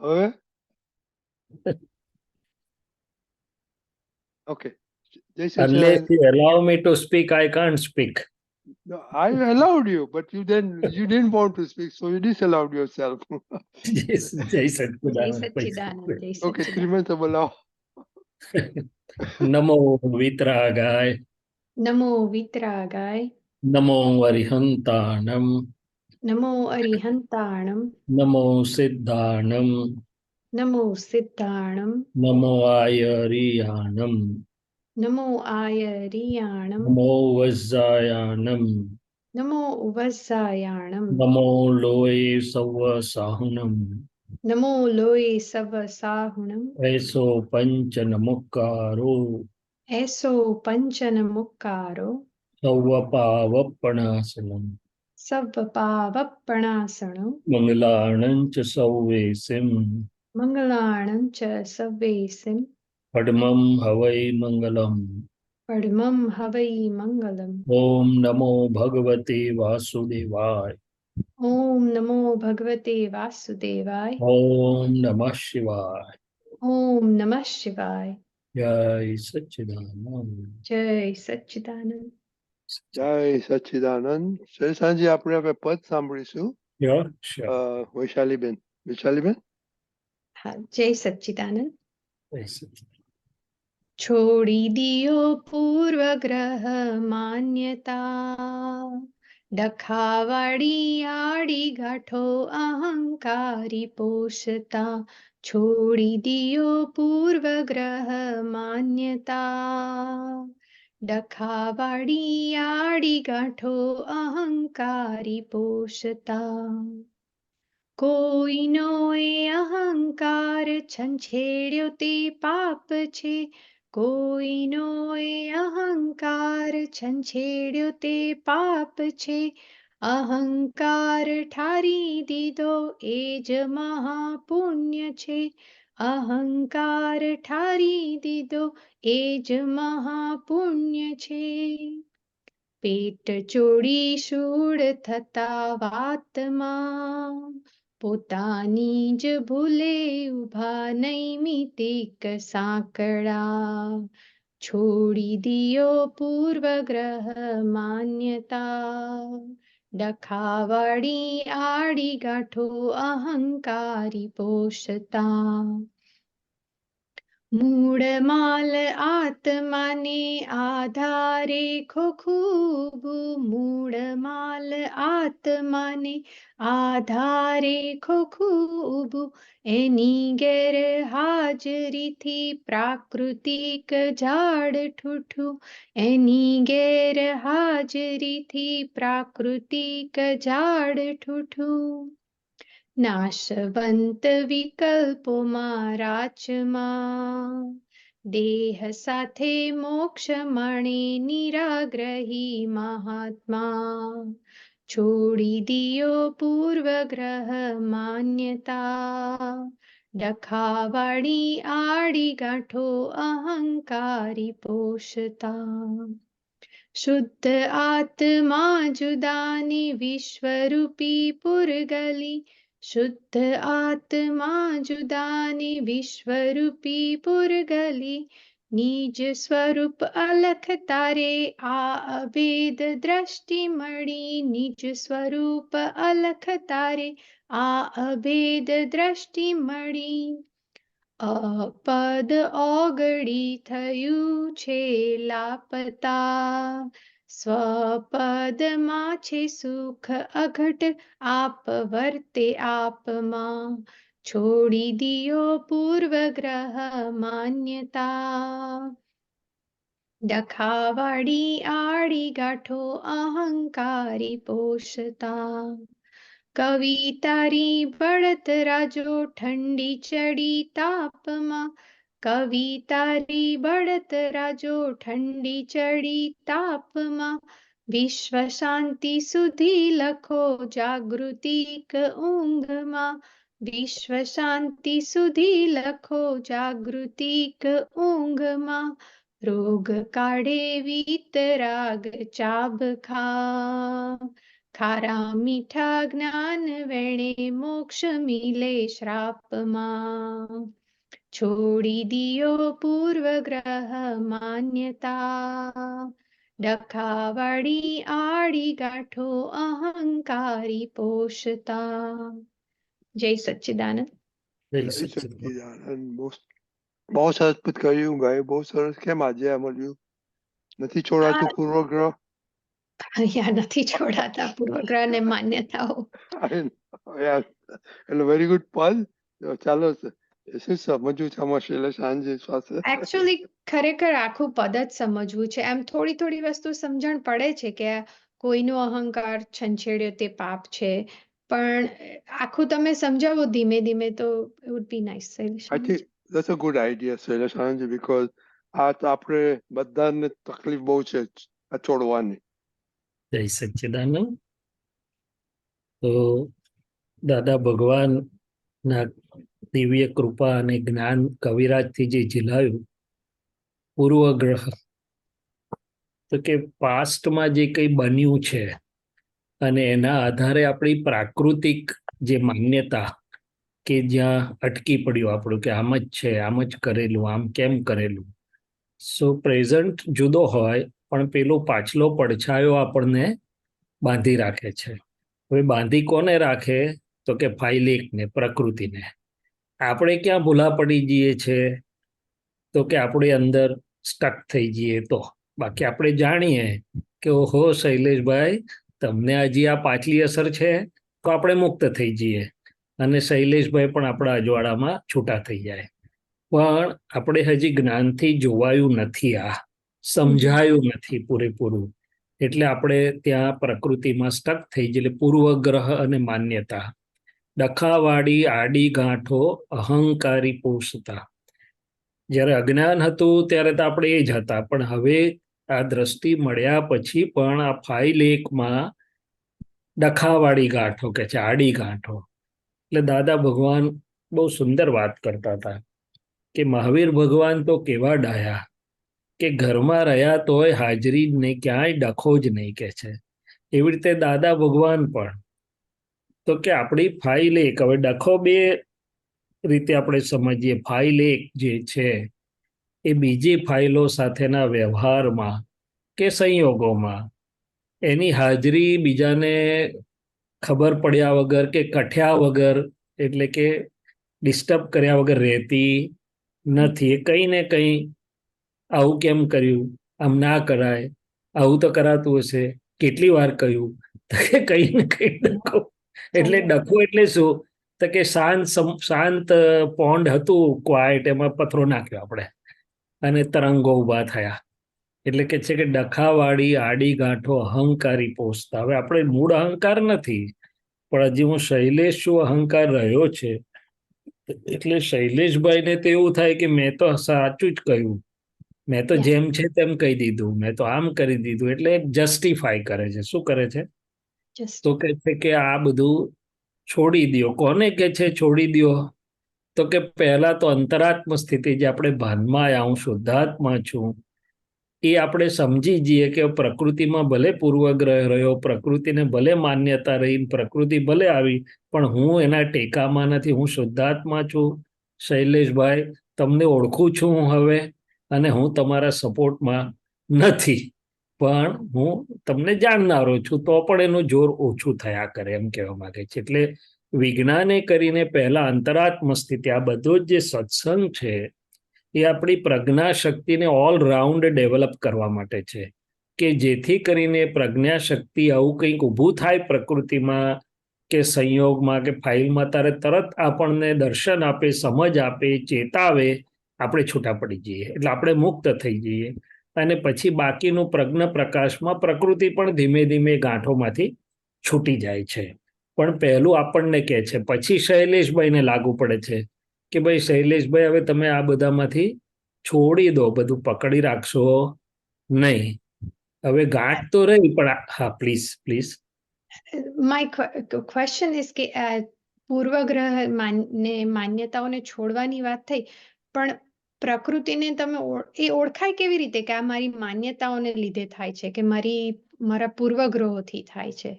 હવે okay. જય Unless Sachchidanand. you allow me to speak, I can't speak. No, I allowed you, but you didn't want to speak, so you disallowed yourself. Jai જય Satchidanand. સચ્ચિદાનંદ જય Okay, સચ્ચિદાનંદ શ્રીમંત બોલાવો. Namo Vitragaya, નમો વિતરાગાય Namo Arihantanam, નમો અરિહંતાણમ Namo Siddhanam, નમો સિદ્ધાણમ Namo Ayariyanam, નમો આયરિયાણમ Namo Vajjayanam, નમો ઉવસ્સાયાણમ Namo Loe Savasahunam, નમો લોય serve સાહુણમ Eso Panchanamukaro, એસો પંચન મુક્કારો Savapavapanasanam, serve પાવપણાસણો Mangalananch Sauvesim, મંગલાણં ચ સવેસિમ Padmam Havai Mangalam. પડમં હવૈ Mangalam Om Namo Bhagavate Vasudevaya. ઓમ નમો ભગવતે વાસુદેવાય Om Namah Shivaya. ઓમ નમઃ શિવાય Jai Satchidanand. જય સચ્ચિદાનંદ જય સચ્ચિદાનંદ. સાંજે આપણે હવે પદ સાંભળીશું. Yeah, sure. વૈશાલીબેન. વૈશાલીબેન. હા જય સચ્ચિદાનંદ Jai Satchidanand. છોડી દિયો પૂર્વગ્રહ માન્યતા ડખાવાળી આડી ગાંઠો અહંકારી પોષતા છોડી દિયો પૂર્વગ્રહ માન્યતા ડખાવાળી આડી ગાંઠો અહંકારી પોષતા કોઈનો એ અહંકાર છંછેડ્યો તે પાપ છે કોઈનો એ અહંકાર છંછેડ્યો તે પાપ છે અહંકાર ઠારી દીધો એ જ મહાપુણ્ય છે અહંકાર ઠારી દીધો એ જ મહાપુણ્ય છે પેટ ચોડી શૂળ થતા વાતમાં પોતાની જ ભૂલે ઉભા નૈમિતિક સાંકળા છોડી દિયો પૂર્વગ્રહ માન્યતા ડખાવાળી આડી ગાંઠો અહંકારી પોષતા મૂળ માલ આત્માને આધારે ખોખૂબું મૂળ માલ આત્માને આધારે ખોખૂબું એની ગેરહાજરીથી પ્રાકૃતિક ઝાડ ઠૂઠું એની ગેરહાજરીથી પ્રાકૃતિક ઝાડ ઠૂઠું નાશવંત વિકલ્પોમાં રાચમાં દેહ સાથે મોક્ષ માણે નિરાગ્રહી મહાત્મા છોડી દિયો પૂર્વગ્રહ માન્યતા ડખાવાળી આડી ગાંઠો અહંકારી પોષતા શુદ્ધ આત્મા જુદાની વિશ્વરૂપી પુરગલી શુદ્ધ આત્મા જુદાની વિશ્વરૂપી પુરગલી નિજ સ્વરૂપ અલખ તારે આ અભેદ દ્રષ્ટિ મળી નિજ સ્વરૂપ અલખ તારે આ અભેદ દ્રષ્ટિ મળી અપદ ઓગળી થયું છે લાપતા સ્વપદમાં છે સુખ અઘટ આપ વર્તે આપમાં છોડી દિયો પૂર્વગ્રહ માન્યતા ડખાવાળી આડી ગાંઠો અહંકારી પોષતા કવિ તારી બળત રાજો ઠંડી ચડી તાપમાં કવિ તારી બળત રાજો ઠંડી ચડી તાપમાં વિશ્વ શાંતિ સુધી લખો જાગૃતિક ઊંઘમાં વિશ્વ શાંતિ સુધી લખો જાગૃતિક ઊંઘમાં રોગ કાઢે વીતરાગ ચાબખા ખારા મીઠા જ્ઞાન વેણે મોક્ષ મિલે શ્રાપમાં છોડી દિયો પૂર્વગ્રહ માન્યતા ડખાવાળી આડી ગાંઠો અહંકારી પોષતા જય સચ્ચિદાનંદ જય જય સચ્ચિદાનંદ. સચ્ચિદાનંદ. બહુ સરસ પદ કહ્યું ગાય, બહુ સરસ. કેમ આજે આ મળ્યું? નથી છોડાતું પૂર્વગ્રહ? અહીંયા નથી છોડાતા પૂર્વગ્રહ ને માન્યતાઓ. એટલે વેરી ગુડ પદ. ચાલો, શું સમજવું છે આમાં શૈલેષ સાંજે પાસે? એકચ્યુઅલી ખરેખર આખું પદ જ સમજવું છે. એમ થોડી થોડી વસ્તુ સમજણ પડે છે કે કોઈનો અહંકાર છંછેડ્યો તે પાપ છે, પણ આખું તમે સમજાવો ધીમે ધીમે તો it would be nice. I think that's a good idea, Shailesh સાંજે, because આ તો આપણે બધાને તકલીફ બહુ છે આ છોડવાની. જય સચ્ચિદાનંદ. તો દાદા ભગવાનના દિવ્ય કૃપા અને જ્ઞાન કવિરાજથી જે ઝીલાયું પૂર્વગ્રહ, તો કે પાસ્ટમાં જે કંઈ બન્યું છે અને એના આધારે આપણી પ્રાકૃતિક જે માન્યતા કે જ્યાં અટકી પડ્યું આપણું કે આમ જ છે, આમ જ કરેલું, આમ કેમ કરેલું. સો પ્રેઝન્ટ જુદો હોય પણ પેલો પાછલો પડછાયો આપણને બાંધી રાખે છે. હવે બાંધી કોને રાખે? તો કે ફાઇલેકને, પ્રકૃતિને. આપણે ક્યાં ભૂલા પડી જઈએ છે? તો કે આપણે અંદર સ્ટક થઈ જઈએ તો. બાકી આપણે જાણીએ કે ઓહો શૈલેષભાઈ, તમને હજી આ પાછલી અસર છે, તો આપણે મુક્ત થઈ જઈએ અને શૈલેષભાઈ પણ આપણા અજવાળામાં છૂટા થઈ જાય. પણ આપણે હજી જ્ઞાનથી જોવાયું નથી, આ સમજાયું નથી પૂરેપૂરું. એટલે આપણે ત્યાં પ્રકૃતિમાં સ્ટક થઈ જઈએ. પૂર્વગ્રહ અને માન્યતા, ડખાવાળી આડી ગાંઠો અહંકારી પોષતા. જ્યારે અજ્ઞાન હતું ત્યારે તો આપણે એ જ હતા, પણ હવે આ દ્રષ્ટિ મળ્યા પછી પણ આ ફાઇલેકમાં ડખાવાળી ગાંઠો કે છે, આડી ગાંઠો. એટલે દાદા ભગવાન બહુ સુંદર વાત કરતા હતા કે મહાવીર ભગવાન તો કેવા ડાયા કે ઘરમાં રહ્યા તોય હાજરી જ નહીં, ક્યાંય ડખો જ નહીં કે છે. એવી રીતે દાદા ભગવાન પણ તો કે આપણી ફાઇલેક, હવે ડખો બે રીતે આપણે સમજીએ. ફાઇલેક જે છે એ બીજી ફાઇલો સાથેના વ્યવહારમાં કે સંયોગોમાં એની હાજરી બીજાને ખબર પડ્યા વગર કે કઠ્યા વગર, એટલે કે ડિસ્ટર્બ કર્યા વગર રહેતી નથી. એ કંઈ ને કંઈ આવું કેમ કર્યું, આમ ના કરાય, આવું તો કરાતું હશે, કેટલી વાર કહ્યું, કંઈ ને કંઈ ડખો. એટલે ડખો એટલે શું? તો કે શાંત પોન્ડ હતું ક્વાઇટ, એમાં પથરો નાખ્યો આપણે અને તરંગો ઊભા થયા. એટલે કે છે કે ડખાવાળી આડી ગાંઠો અહંકારી પોષતા. હવે આપણે મૂળ અહંકાર નથી, પણ હજી હું શૈલેષ શું અહંકાર રહ્યો છે. એટલે શૈલેષભાઈને તો એવું થાય કે મેં તો સાચું જ કહ્યું, મેં તો જેમ છે તેમ કહી દીધું, મેં તો આમ કરી દીધું. એટલે જસ્ટિફાય કરે છે. શું કરે છે? તો કે છે કે આ બધું છોડી દો. કોને કે છે છોડી દો? તો કે પહેલા તો અંતરાત્મ સ્થિતિ, જે આપણે ભાનમાં આવ્યા, હું શુદ્ધાત્મા છું, એ આપણે સમજી જઈએ કે પ્રકૃતિમાં ભલે પૂર્વગ્રહ રહ્યો, પ્રકૃતિને ભલે માન્યતા રહી, પ્રકૃતિ ભલે આવી, પણ હું એના ટેકામાં નથી. હું શુદ્ધાત્મા છું શૈલેષભાઈ, તમને ઓળખું છું હું હવે, અને હું તમારા સપોર્ટમાં નથી, પણ હું તમને જાણનારો છું. તો પણ એનું જોર ઓછું થયા કરે, એમ કહેવા માંગે છે. એટલે વિજ્ઞાને કરીને પહેલા અંતરાત્મ સ્થિતિ, આ બધો જ જે સત્સંગ છે એ આપણી પ્રજ્ઞા શક્તિને ઓલ રાઉન્ડ ડેવલપ કરવા માટે છે, કે જેથી કરીને પ્રજ્ઞા શક્તિ આવું કંઈક ઊભું થાય પ્રકૃતિમાં કે સંયોગમાં કે ફાઇલમાં, તારે તરત આપણને દર્શન આપે, સમજ આપે, ચેતાવે, આપણે છૂટા પડી જઈએ. એટલે આપણે મુક્ત થઈ જઈએ. અને પછી બાકીનું પ્રજ્ઞ પ્રકાશમાં પ્રકૃતિ પણ ધીમે ધીમે ગાંઠોમાંથી છૂટી જાય છે. પણ પહેલું આપણને કહે છે, પછી શૈલેષભાઈને લાગુ પડે છે કે ભાઈ શૈલેષભાઈ, હવે તમે આ બધામાંથી છોડી દો, બધું પકડી રાખશો નહીં. હવે ગાંઠ તો રહી, પણ હા please please. My question is કે પૂર્વગ્રહ ને માન્યતાઓને છોડવાની વાત થઈ, પણ પ્રકૃતિને તમે એ ઓળખાય કેવી રીતે કે આ મારી માન્યતાઓને લીધે થાય છે, કે મારા પૂર્વગ્રહોથી થાય છે?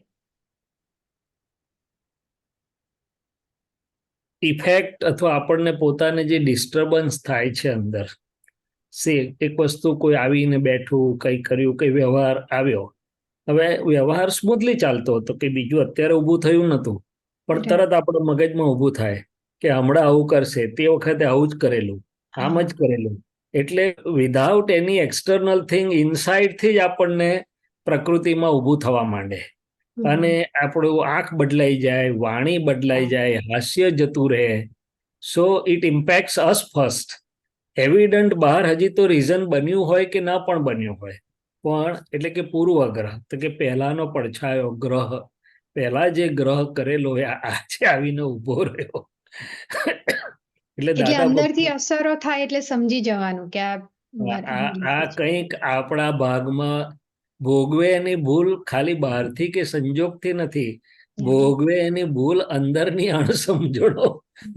ઇફેક્ટ અથવા આપણને પોતાને જે ડિસ્ટર્બન્સ થાય છે અંદર, એક વસ્તુ કોઈ આવીને બેઠું, કંઈ કર્યું, કંઈ વ્યવહાર આવ્યો, હવે વ્યવહાર સ્મૂથલી ચાલતો હતો, કે બીજું અત્યારે ઊભું થયું નહોતું, પણ તરત આપણો મગજમાં ઊભું થાય કે હમણાં આવું કરશે, તે વખતે આવું જ કરેલું, આમ જ કરેલું. એટલે વિધાઉટ એની એક્સટર્નલ થિંગ ઇનસાઇડથી જ આપણને પ્રકૃતિમાં ઊભું થવા માંડે, અને આપણું આંખ બદલાઈ જાય, વાણી બદલાઈ જાય, હાસ્ય જતું રહે. So it ઇમ્પેક્ટ્સ us first. એવિડન્ટ બહાર હજી તો રીઝન બન્યું હોય કે ના પણ બન્યું હોય, પણ એટલે કે પૂર્વગ્રહ, તો કે પહેલાનો પડછાયો ગ્રહ, પહેલા જે ગ્રહ કરેલો એ આજે આવીને ઊભો રહ્યો. એટલે એટલે દાદા અંદરથી અસરો થાય એટલે સમજી જવાનું કે આ કંઈક આપણા ભાગમાં ભોગવે એની ભૂલ ખાલી બહારથી કે સંજોગથી નથી, ભોગવે એની ભૂલ અંદરની અણસમજણો,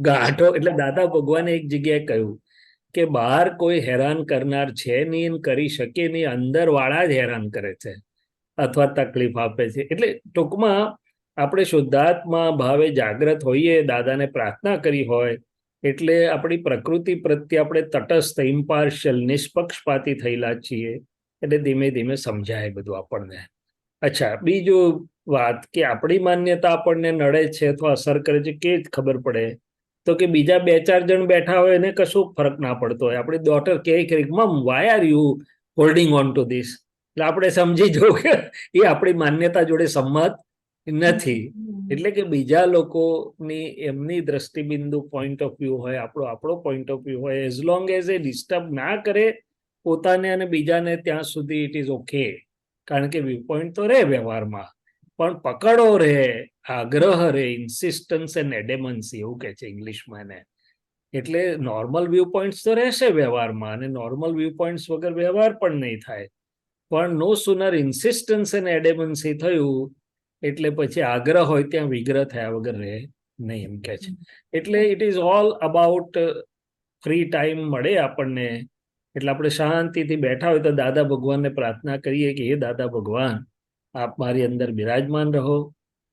ગાંઠો. એટલે દાદા ભગવાને એક જગ્યાએ કહ્યું કે બહાર કોઈ હેરાન કરનાર છે નહીં, કરી શકે નહીં, અંદર વાળા જ હેરાન કરે છે અથવા તકલીફ આપે છે. એટલે ટૂંકમાં આપણે શુદ્ધાત્મા ભાવે જાગ્રત હોઈએ, દાદાને પ્રાર્થના કરી હોય, એટલે આપણી પ્રકૃતિ પ્રત્યે આપણે તટસ્થ, ઇમ્પાર્શિયલ, નિષ્પક્ષપાતી થયેલા છીએ. એટલે ધીમે ધીમે સમજાય બધું આપણને. અચ્છા, બીજું વાત કે આપણી માન્યતા આપણને નડે છે અથવા અસર કરે છે, કે જ ખબર પડે? તો કે બીજા 2-4 જણ બેઠા હોય એને કશું ફરક ના પડતો હોય, આપણી ડોટર કે mum why are you holding on to this, એટલે આપણે સમજી જવું કે એ આપણી માન્યતા જોડે સંમત નથી. એટલે કે બીજા લોકોની એમની દ્રષ્ટિબિંદુ, પોઈન્ટ ઓફ વ્યૂ હોય, આપણો પોઈન્ટ ઓફ વ્યૂ હોય, as long as a disturb ના કરે પોતાને અને બીજાને, ત્યાં સુધી ઇટ ઇઝ ઓકે. કારણ કે વ્યૂ પોઈન્ટ તો રહે વ્યવહારમાં, પણ પકડો રહે, આગ્રહ રહે, ઇન્સિસ્ટન્સ એન્ડ એડેમન્સી એવું કહે છે ઇંગ્લિશમાં એને. એટલે નોર્મલ વ્યૂ પોઈન્ટ્સ તો રહેશે વ્યવહારમાં, અને નોર્મલ વ્યૂ પોઈન્ટ્સ વગર વ્યવહાર પણ નહીં થાય. પણ નો સુનર ઇન્સિસ્ટન્સ એન્ડ એડેમન્સી થયું એટલે પછી આગ્રહ હોય ત્યાં વિગ્રહ થયા વગર રહે નહીં, એમ કે છે. એટલે it is all about free time મળે આપણને, એટલે આપણે શાંતિથી બેઠા હોય તો દાદા ભગવાનને પ્રાર્થના કરીએ કે હે દાદા ભગવાન, આપ મારી અંદર બિરાજમાન રહો,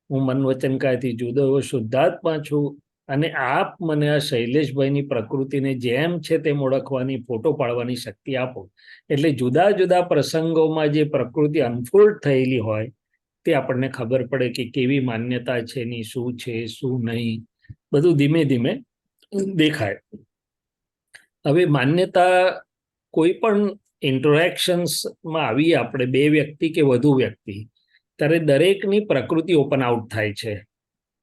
હું મન વચન કાયથી જુદો એવો શુદ્ધાત્મા છું, અને આપ મને આ શૈલેષભાઈની પ્રકૃતિને જેમ છે તેમ ઓળખવાની, ફોટો પાડવાની શક્તિ આપો. એટલે જુદા જુદા પ્રસંગોમાં જે પ્રકૃતિ અનફોલ્ડ થયેલી હોય તે આપણને ખબર પડે કે કેવી માન્યતા છે એની, શું છે શું નહીં, બધું ધીમે ધીમે દેખાય. હવે માન્યતા કોઈ પણ ઇન્ટરેક્શન્સમાં આવીએ આપણે, 2 વ્યક્તિ કે વધુ વ્યક્તિ, ત્યારે દરેકની પ્રકૃતિ ઓપન આઉટ થાય છે.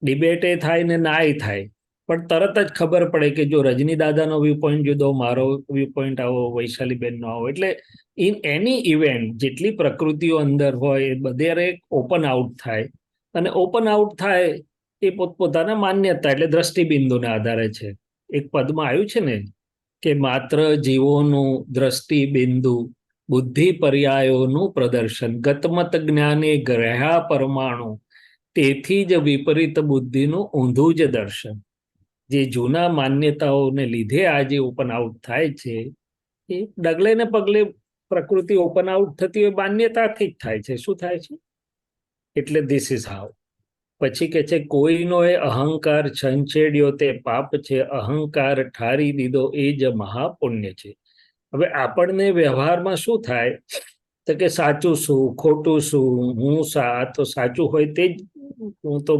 ડિબેટે થાય ને નાય થાય, પણ તરત જ ખબર પડે કે જો રજની દાદાનો વ્યૂ પોઈન્ટ જુદો, મારો વ્યૂ પોઈન્ટ આવો, વૈશાલીબેનનો આવો. એટલે ઇન એની ઇવેન્ટ જેટલી પ્રકૃતિઓ અંદર હોય એ બધે ઓપન આઉટ થાય, અને ઓપન આઉટ થાય એ પોતપોતાના માન્યતા એટલે દ્રષ્ટિબિંદુના આધારે છે. એક પદમાં આવ્યું છે ને કે માત્ર જીવોનું દ્રષ્ટિબિંદુ, બુદ્ધિ પર્યાયોનું પ્રદર્શન, ગતમત જ્ઞાને ગ્રહ્યા પરમાણુ, તેથી જ વિપરીત બુદ્ધિનું ઊંધું જ દર્શન. જે જૂના માન્યતાઓને લીધે આજે ઓપન આઉટ થાય છે, એ ડગલે ને પગલે પ્રકૃતિ ઓપન આઉટ થતી હોય માન્યતાથી જ થાય છે. શું થાય છે? એટલે ધીસ ઇઝ હાઉ. પછી કે છે કોઈનો એ અહંકાર છંછેડ્યો તે પાપ છે, અહંકાર ઠારી દીધો એ જ મહાપુણ્ય છે. હવે આપણને વ્યવહારમાં શું થાય તો કે સાચું શું, ખોટું શું, હું તો સાચું હોય તે જ હું તો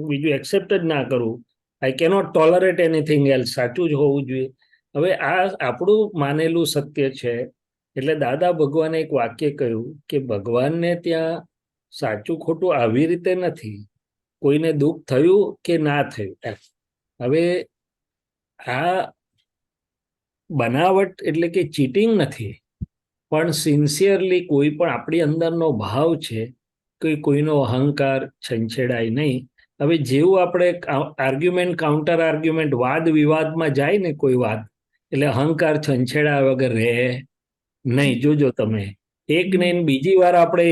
બીજું એક્સેપ્ટ જ ના કરું. આઈ કેનોટ ટોલરેટ એનીથિંગ એલ્સ, સાચું જ હોવું જોઈએ. હવે આ આપણું માનેલું સત્ય છે. એટલે દાદા ભગવાને એક વાક્ય કહ્યું કે ભગવાનને ત્યાં સાચું ખોટું આવી રીતે નથી, કોઈને દુઃખ થયું કે ના થયું. હવે આ બનાવટ એટલે કે ચીટિંગ નથી, પણ સિન્સિયરલી કોઈ પણ આપણી અંદરનો ભાવ છે કે કોઈનો અહંકાર છંછેડાય નહીં. હવે જેવું આપણે આર્ગ્યુમેન્ટ, કાઉન્ટર આર્ગ્યુમેન્ટ, વાદ વિવાદમાં જાય ને કોઈ વાત, એટલે અહંકાર છંછેડા વગર રહે નહીં. જોજો તમે, એક ને બીજી વાર આપણે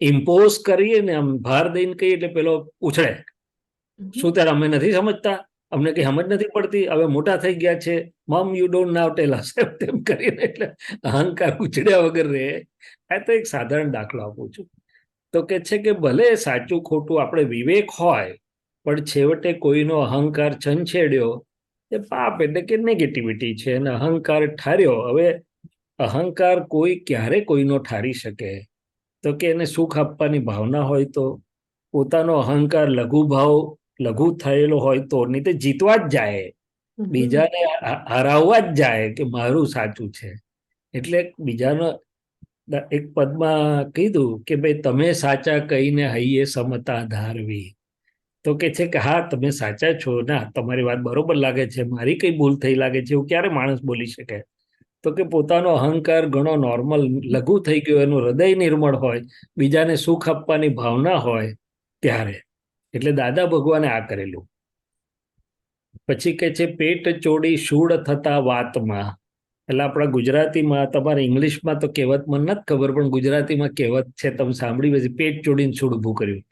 ઇમ્પોઝ કરીએ ને, આમ ભાર દઈને કહીએ એટલે પેલો ઉછળે, શું ત્યારે અમે નથી સમજતા, અમને કઈ સમજ નથી પડતી, હવે મોટા થઈ ગયા છે, મમ યુ ડોન્ટ નાવ ટેલ અસ, તેમ કરીને એટલે અહંકાર ઉછળ્યા વગર રહે. આ તો એક સાધારણ દાખલો આપું છું. તો કે છે કે ભલે સાચું ખોટું આપણે વિવેક હોય, પણ છેવટે કોઈનો અહંકાર છંછેડ્યો એ પાપ એટલે કે નેગેટિવિટી છે, અને અહંકાર ઠાર્યો. હવે અહંકાર કોઈ ક્યારે કોઈનો ઠારી શકે? તો કે એને સુખ આપવાની ભાવના હોય તો, પોતાનો અહંકાર લઘુ થયેલો હોય તો, નહીં તો જીતવા જ જાય, બીજાને હરાવવા જ જાય કે મારું સાચું છે. એટલે બીજાનો એક પદમાં કીધું કે ભાઈ તમે સાચા કહીને હૈયે સમતા ધારવી. તો કે છે કે હા તમે સાચા છો, ના તમારી વાત બરોબર લાગે છે, મારી કઈ ભૂલ થઈ લાગે છે, એવું ક્યારે માણસ બોલી શકે? તો કે પોતાનો અહંકાર ઘણો નોર્મલ લઘુ થઈ ગયો, એનું હૃદય નિર્મળ હોય, બીજાને સુખ આપવાની ભાવના હોય ત્યારે. એટલે દાદા ભગવાને આ કરેલું. પછી કે છે પેટ ચોડી શૂળ થતા વાતમાં. એટલે આપણા ગુજરાતીમાં, તમારે ઇંગ્લિશમાં તો કહેવત મને નથી ખબર, પણ ગુજરાતીમાં કહેવત છે, તમે સાંભળી હશે, પેટ ચોડીને શૂળ ઊભું કર્યું.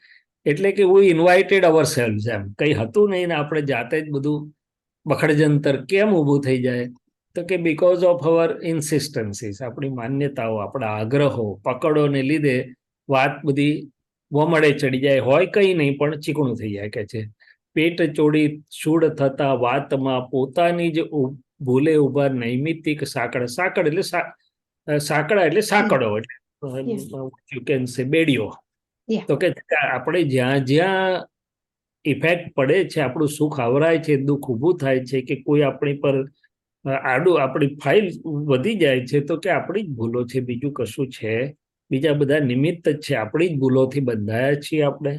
એટલે કે વી ઇન્વાઇટેડ અવર સેલ્વ્સ, એમ કંઈ હતું નહીં ને આપણે જાતે જ બધું બખડજંતર કેમ ઊભું થઈ જાય? તો કે બિકોઝ ઓફ અવર ઇન્સિસ્ટન્સીસ, આપણી માન્યતાઓ, આપણા આગ્રહો, પકડોને લીધે વાત બધી વમળે ચડી જાય. હોય કંઈ નહીં પણ ચીકણું થઈ જાય. કે છે પેટ ચોડી શૂળ થતા વાતમાં પોતાની જ ભૂલે ઉભા નૈમિતિક સાંકળ. સાંકળ એટલે સાંકળા એટલે સાંકળો, એટલે યુ કેન સે બેડીઓ. તો કે આપણે જ્યાં જ્યાં ઇફેક્ટ પડે છે, આપણું સુખ આવરાય છે, દુઃખ ઊભું થાય છે, કે કોઈ આપણી પર આપણી ફાઇલ વધી જાય છે, તો કે આપણી જ ભૂલો છે, બીજું કશું છે? બીજા બધા નિમિત્ત જ છે, આપણી જ ભૂલોથી બંધાયા છીએ આપણે.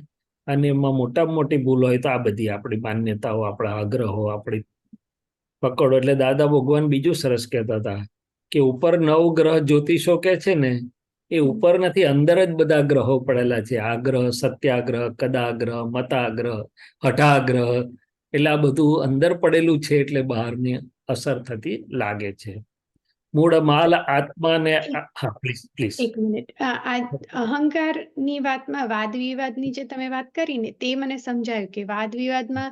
અને એમાં મોટામાં મોટી ભૂલ હોય તો આ બધી આપણી માન્યતાઓ, આપણા આગ્રહો, આપણી પકડો. એટલે દાદા ભગવાન બીજું સરસ કહેતા હતા કે ઉપર 9 ગ્રહ જ્યોતિષો કે છે ને, એ ઉપર નથી, અંદર જ બધા ગ્રહો પડેલા છે. આગ્રહ, સત્યાગ્રહ, કદાગ્રહ, મતાગ્રહ, હઠાગ્રહ. એટલે આ બધું અંદર પડેલું છે, એટલે બહારની અસર થતી લાગે છે. મૂળ માલ આત્માને. હા પ્લીઝ પ્લીઝ. એક મિનિટ, આ અહંકારની વાતમાં વાદ વિવાદની જે તમે વાત કરી ને, તે મને સમજાયું કે વાદ વિવાદમાં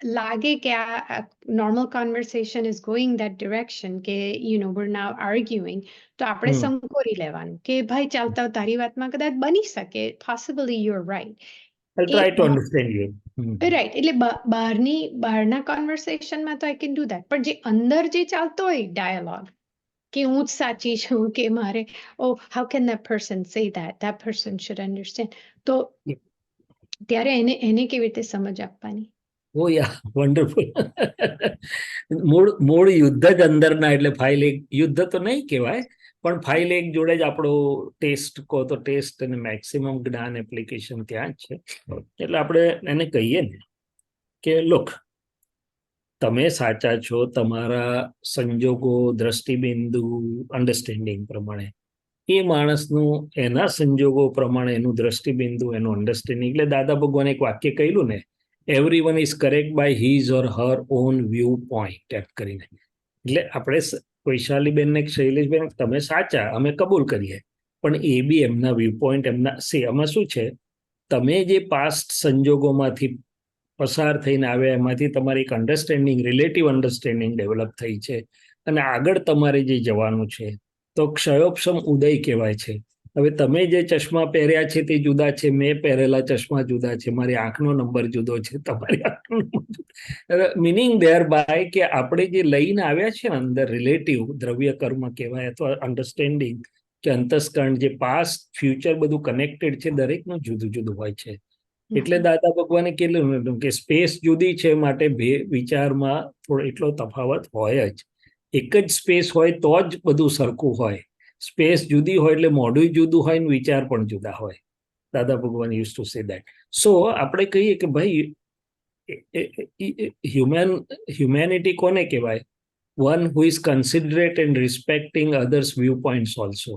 લાગે કે આ normal conversation is going that direction, કે we're now arguing, તો આપણે સંકોરી લેવાનું કે ભાઈ ચાલતા તારી વાતમાં કદાચ બની શકે, possibly you're right. I'll try to understand you. Right, એટલે બહારના કન્વર્સેશનમાં તો આઈ કેન ડુ ધેટ, પણ જે અંદર જે ચાલતો હોય ડાયલોગ, કે હું જ સાચી છું, કે મારે how can that person say that person should understand, તો ત્યારે એને કેવી રીતે સમજ આપવાની? ઓ યા વન્ડરફુલ. મૂળ યુદ્ધ જ અંદરના, એટલે ફાઇલ એક યુદ્ધ તો નહીં કહેવાય, પણ ફાઇલ એક જોડે જ આપણો ટેસ્ટ કહો તો ટેસ્ટ અને મેક્સિમમ જ્ઞાન એપ્લિકેશન ત્યાં જ છે. એટલે આપણે એને કહીએ ને કે લોક, તમે સાચા છો તમારા સંજોગો, દ્રષ્ટિબિંદુ, અન્ડરસ્ટેન્ડિંગ પ્રમાણે. એ માણસનું એના સંજોગો પ્રમાણે એનું દ્રષ્ટિબિંદુ, એનું અન્ડરસ્ટેન્ડિંગ. એટલે દાદા ભગવાન એક વાક્ય કહ્યું ને, everyone is correct by his or her own view point, એમ કરીને. એટલે આપણે વૈશાલીબેન ને શૈલેષબેન, તમે સાચા, અમે કબૂલ કરીએ, પણ એ બી એમના વ્યૂ પોઈન્ટ, આમાં શું છે, તમે જે પાસ્ટ સંજોગોમાંથી પસાર થઈને આવ્યા, એમાંથી તમારી એક અન્ડરસ્ટેન્ડિંગ, રિલેટિવ અન્ડરસ્ટેન્ડિંગ ડેવલપ થઈ છે, અને આગળ તમારે જે જવાનું છે, તો ક્ષયોપશમ ઉદય કહેવાય છે. હવે તમે જે ચશ્મા પહેર્યા છે તે જુદા છે, મેં પહેરેલા ચશ્મા જુદા છે, મારી આંખનો નંબર જુદો છે, તમારી આંખનો નંબર. મિનિંગ ધેર બાય કે આપણે જે લઈને આવ્યા છે ને અંદર, રિલેટિવ દ્રવ્ય કર્મ કહેવાય, અથવા અન્ડરસ્ટેન્ડિંગ કે અંતસ્કરણ, જે પાસ્ટ ફ્યુચર બધું કનેક્ટેડ છે, દરેકનું જુદું જુદું હોય છે. એટલે દાદા ભગવાને કહેલું કે સ્પેસ જુદી છે, માટે વિચારમાં થોડો એટલો તફાવત હોય જ. એક જ સ્પેસ હોય તો જ બધું સરખું હોય. સ્પેસ જુદી હોય એટલે મોઢું જુદું હોય ને વિચાર પણ જુદા હોય. Dada Bhagwan use to say that. So આપણે કહીએ કે ભાઈ હ્યુમેનિટી કોને કહેવાય? One who is considerate and respecting others view points also.